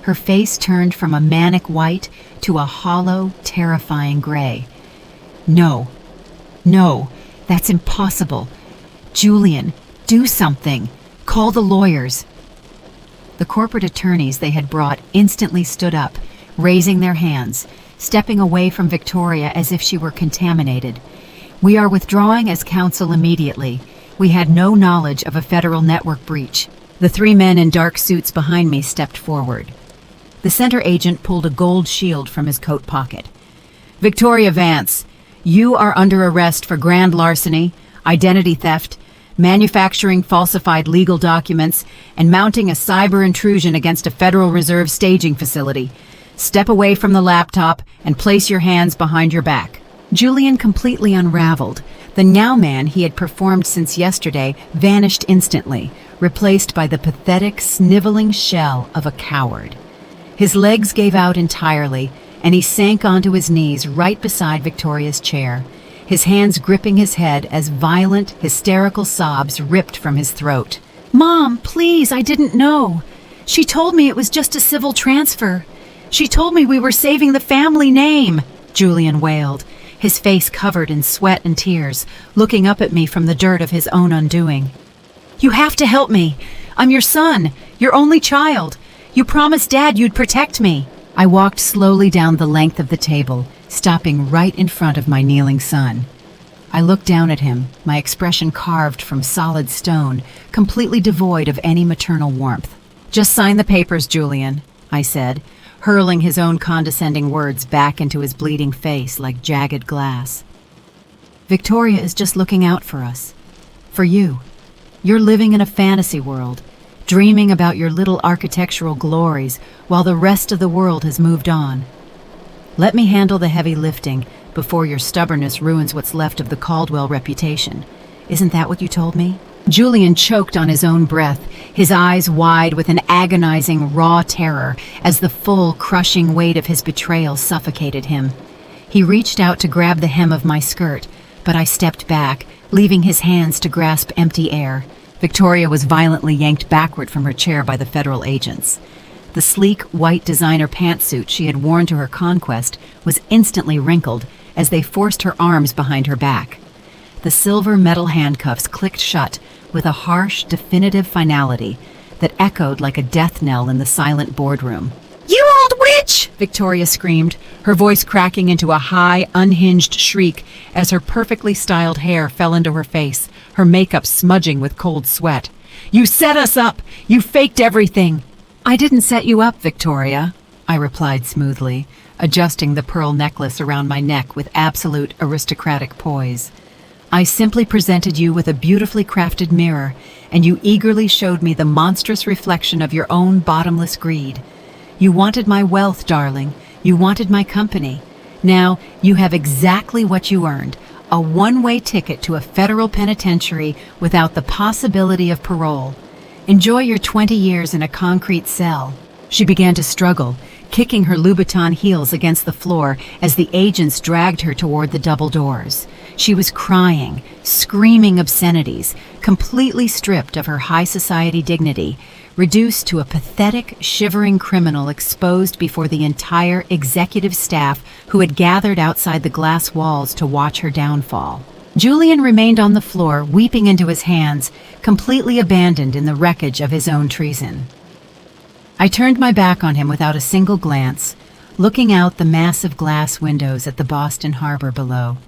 Her face turned from a manic white to a hollow, terrifying gray. No, that's impossible. Julian, do something. Call the lawyers. The corporate attorneys they had brought instantly stood up, raising their hands, stepping away from Victoria as if she were contaminated. We are withdrawing as counsel immediately. We had no knowledge of a federal network breach. The three men in dark suits behind me stepped forward. The center agent pulled a gold shield from his coat pocket. Victoria Vance, you are under arrest for grand larceny, identity theft, manufacturing falsified legal documents, and mounting a cyber intrusion against a Federal Reserve staging facility. Step away from the laptop and place your hands behind your back. Julian completely unraveled. The now man he had performed since yesterday vanished instantly, replaced by the pathetic, sniveling shell of a coward. His legs gave out entirely, and he sank onto his knees right beside Victoria's chair, his hands gripping his head as violent, hysterical sobs ripped from his throat. "Mom, please, I didn't know. She told me it was just a civil transfer. She told me we were saving the family name," Julian wailed, his face covered in sweat and tears, looking up at me from the dirt of his own undoing. "You have to help me. I'm your son, your only child. You promised Dad you'd protect me." I walked slowly down the length of the table, stopping right in front of my kneeling son. I looked down at him, my expression carved from solid stone, completely devoid of any maternal warmth. "Just sign the papers, Julian," I said, hurling his own condescending words back into his bleeding face like jagged glass. "Victoria is just looking out for us. For you. You're living in a fantasy world, dreaming about your little architectural glories while the rest of the world has moved on. Let me handle the heavy lifting before your stubbornness ruins what's left of the Caldwell reputation. Isn't that what you told me?" Julian choked on his own breath, his eyes wide with an agonizing, raw terror as the full, crushing weight of his betrayal suffocated him. He reached out to grab the hem of my skirt, but I stepped back, leaving his hands to grasp empty air. Victoria was violently yanked backward from her chair by the federal agents. The sleek, white designer pantsuit she had worn to her conquest was instantly wrinkled as they forced her arms behind her back. The silver metal handcuffs clicked shut with a harsh, definitive finality that echoed like a death knell in the silent boardroom. "You old witch!" Victoria screamed, her voice cracking into a high, unhinged shriek as her perfectly styled hair fell into her face, her makeup smudging with cold sweat. "You set us up! You faked everything!" "I didn't set you up, Victoria," I replied smoothly, adjusting the pearl necklace around my neck with absolute aristocratic poise. "I simply presented you with a beautifully crafted mirror, and you eagerly showed me the monstrous reflection of your own bottomless greed. You wanted my wealth, darling. You wanted my company. Now, you have exactly what you earned, a one-way ticket to a federal penitentiary without the possibility of parole. Enjoy your 20 years in a concrete cell." She began to struggle, kicking her Louboutin heels against the floor as the agents dragged her toward the double doors. She was crying, screaming obscenities, completely stripped of her high society dignity, reduced to a pathetic, shivering criminal exposed before the entire executive staff who had gathered outside the glass walls to watch her downfall. Julian remained on the floor, weeping into his hands, completely abandoned in the wreckage of his own treason. I turned my back on him without a single glance, looking out the massive glass windows at the Boston harbor below.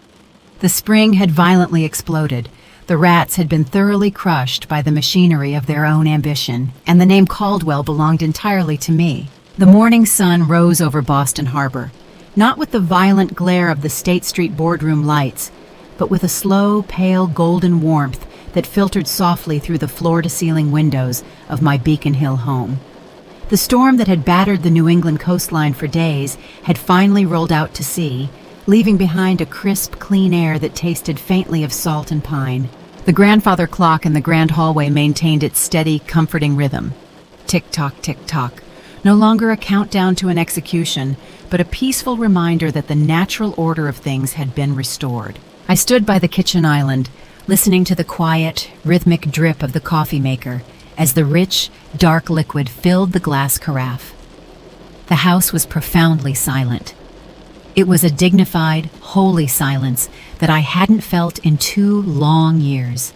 The spring had violently exploded. The rats had been thoroughly crushed by the machinery of their own ambition, and the name Caldwell belonged entirely to me. The morning sun rose over Boston harbor, not with the violent glare of the State Street boardroom lights, but with a slow, pale golden warmth that filtered softly through the floor-to-ceiling windows of my Beacon Hill home. The storm that had battered the New England coastline for days had finally rolled out to sea, leaving behind a crisp, clean air that tasted faintly of salt and pine. The grandfather clock in the grand hallway maintained its steady, comforting rhythm. Tick-tock, tick-tock. No longer a countdown to an execution, but a peaceful reminder that the natural order of things had been restored. I stood by the kitchen island, listening to the quiet, rhythmic drip of the coffee maker as the rich, dark liquid filled the glass carafe. The house was profoundly silent. It was a dignified, holy silence that I hadn't felt in 2 long years.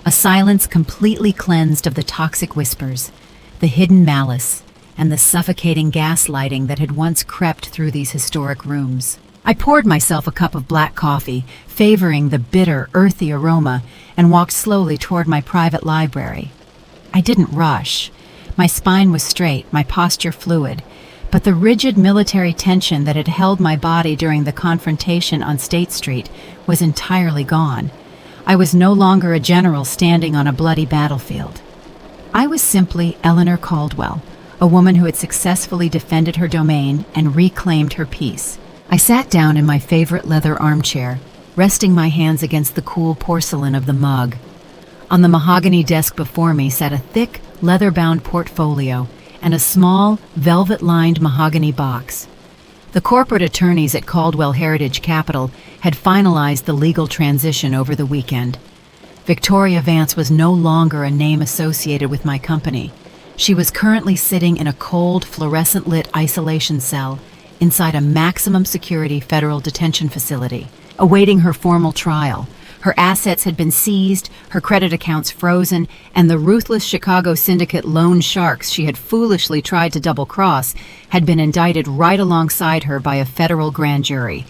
A silence completely cleansed of the toxic whispers, the hidden malice, and the suffocating gaslighting that had once crept through these historic rooms. I poured myself a cup of black coffee, favoring the bitter, earthy aroma, and walked slowly toward my private library. I didn't rush. My spine was straight, my posture fluid, but the rigid military tension that had held my body during the confrontation on State Street was entirely gone. I was no longer a general standing on a bloody battlefield. I was simply Eleanor Caldwell, a woman who had successfully defended her domain and reclaimed her peace. I sat down in my favorite leather armchair, resting my hands against the cool porcelain of the mug. On the mahogany desk before me sat a thick, leather-bound portfolio and a small, velvet-lined mahogany box. The corporate attorneys at Caldwell Heritage Capital had finalized the legal transition over the weekend. Victoria Vance was no longer a name associated with my company. She was currently sitting in a cold, fluorescent-lit isolation cell inside a maximum security federal detention facility, awaiting her formal trial. Her assets had been seized, her credit accounts frozen, and the ruthless Chicago syndicate loan sharks she had foolishly tried to double-cross had been indicted right alongside her by a federal grand jury.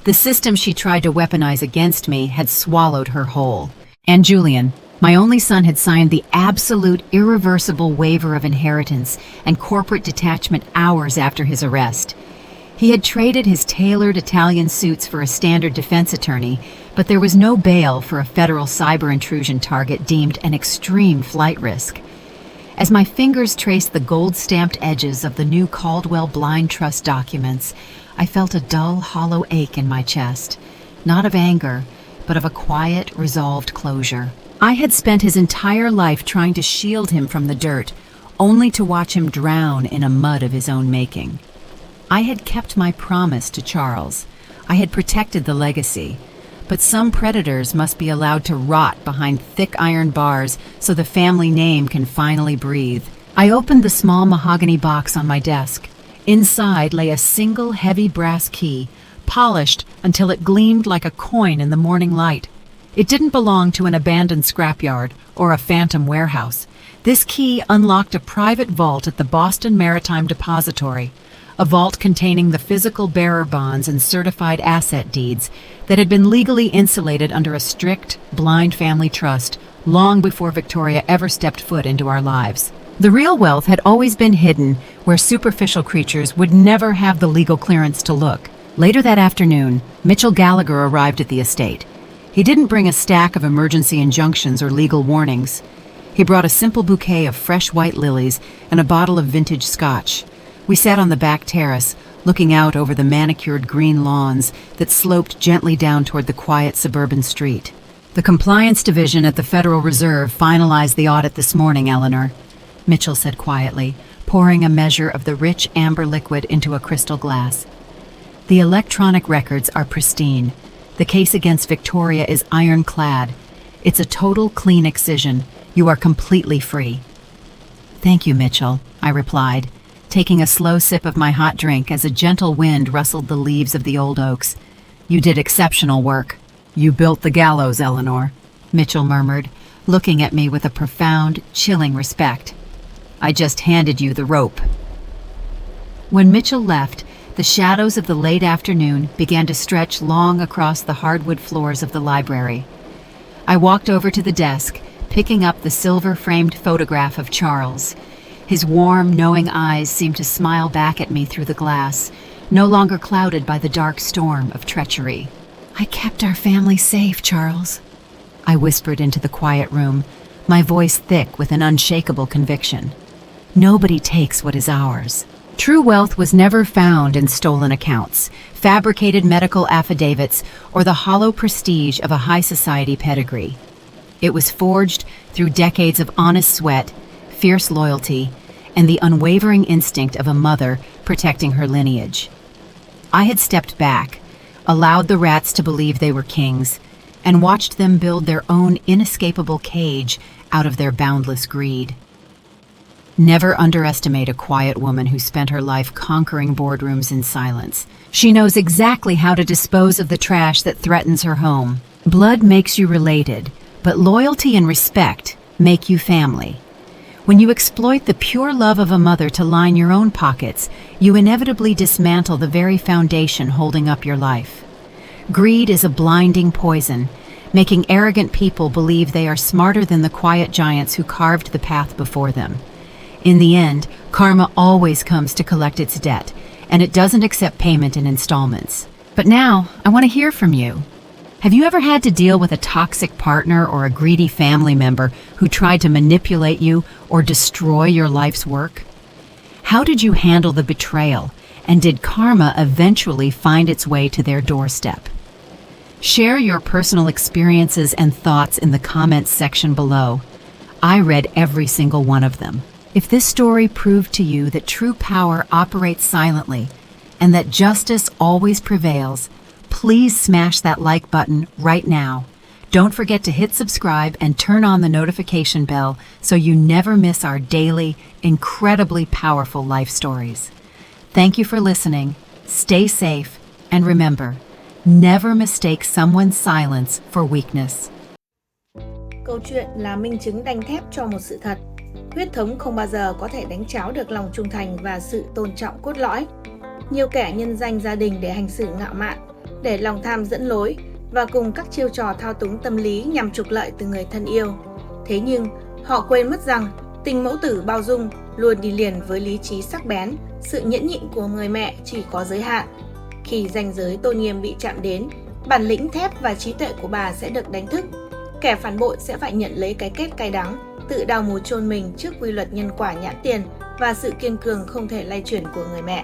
The system she tried to weaponize against me had swallowed her whole. And Julian, my only son, had signed the absolute, irreversible waiver of inheritance and corporate detachment hours after his arrest. He had traded his tailored Italian suits for a standard defense attorney, but there was no bail for a federal cyber intrusion target deemed an extreme flight risk. As my fingers traced the gold-stamped edges of the new Caldwell Blind Trust documents, I felt a dull, hollow ache in my chest, not of anger, but of a quiet, resolved closure. I had spent his entire life trying to shield him from the dirt, only to watch him drown in a mud of his own making. I had kept my promise to Charles. I had protected the legacy. But some predators must be allowed to rot behind thick iron bars so the family name can finally breathe. I opened the small mahogany box on my desk. Inside lay a single heavy brass key, polished until it gleamed like a coin in the morning light. It didn't belong to an abandoned scrapyard or a phantom warehouse. This key unlocked a private vault at the Boston Maritime Depository, a vault containing the physical bearer bonds and certified asset deeds that had been legally insulated under a strict, blind family trust long before Victoria ever stepped foot into our lives. The real wealth had always been hidden where superficial creatures would never have the legal clearance to look. Later that afternoon, Mitchell Gallagher arrived at the estate. He didn't bring a stack of emergency injunctions or legal warnings. He brought a simple bouquet of fresh white lilies and a bottle of vintage scotch. We sat on the back terrace, looking out over the manicured green lawns that sloped gently down toward the quiet suburban street. The Compliance Division at the Federal Reserve finalized the audit this morning, Eleanor, Mitchell said quietly, pouring a measure of the rich amber liquid into a crystal glass. The electronic records are pristine. The case against Victoria is ironclad. It's a total clean excision. You are completely free. Thank you, Mitchell, I replied, taking a slow sip of my hot drink as a gentle wind rustled the leaves of the old oaks. You did exceptional work. You built the gallows, Eleanor, Mitchell murmured, looking at me with a profound, chilling respect. I just handed you the rope. When Mitchell left, the shadows of the late afternoon began to stretch long across the hardwood floors of the library. I walked over to the desk, picking up the silver-framed photograph of Charles. His warm, knowing eyes seemed to smile back at me through the glass, no longer clouded by the dark storm of treachery. I kept our family safe, Charles, I whispered into the quiet room, my voice thick with an unshakable conviction. Nobody takes what is ours. True wealth was never found in stolen accounts, fabricated medical affidavits, or the hollow prestige of a high society pedigree. It was forged through decades of honest sweat, fierce loyalty, and the unwavering instinct of a mother protecting her lineage. I had stepped back, allowed the rats to believe they were kings, and watched them build their own inescapable cage out of their boundless greed. Never underestimate a quiet woman who spent her life conquering boardrooms in silence. She knows exactly how to dispose of the trash that threatens her home. Blood makes you related, but loyalty and respect make you family. When you exploit the pure love of a mother to line your own pockets, you inevitably dismantle the very foundation holding up your life. Greed is a blinding poison, making arrogant people believe they are smarter than the quiet giants who carved the path before them. In the end, karma always comes to collect its debt, and it doesn't accept payment in installments. But now, I want to hear from you. Have you ever had to deal with a toxic partner or a greedy family member who tried to manipulate you or destroy your life's work? How did you handle the betrayal, and did karma eventually find its way to their doorstep? Share your personal experiences and thoughts in the comments section below. I read every single one of them. If this story proved to you that true power operates silently and that justice always prevails, please smash that like button right now. Don't forget to hit subscribe and turn on the notification bell so you never miss our daily, incredibly powerful life stories. Thank you for listening. Stay safe, and remember, never mistake someone's silence for weakness. Câu chuyện là minh chứng đanh thép cho một sự thật. Huyết thống không bao giờ có thể đánh tráo được lòng trung thành và sự tôn trọng cốt lõi. Nhiều kẻ nhân danh gia đình để hành xử ngạo mạn, để lòng tham dẫn lối và cùng các chiêu trò thao túng tâm lý nhằm trục lợi từ người thân yêu. Thế nhưng, họ quên mất rằng tình mẫu tử bao dung luôn đi liền với lý trí sắc bén, sự nhẫn nhịn của người mẹ chỉ có giới hạn. Khi ranh giới tôn nghiêm bị chạm đến, bản lĩnh thép và trí tuệ của bà sẽ được đánh thức. Kẻ phản bội sẽ phải nhận lấy cái kết cay đắng, tự đào mồ chôn mình trước quy luật nhân quả nhãn tiền và sự kiên cường không thể lay chuyển của người mẹ.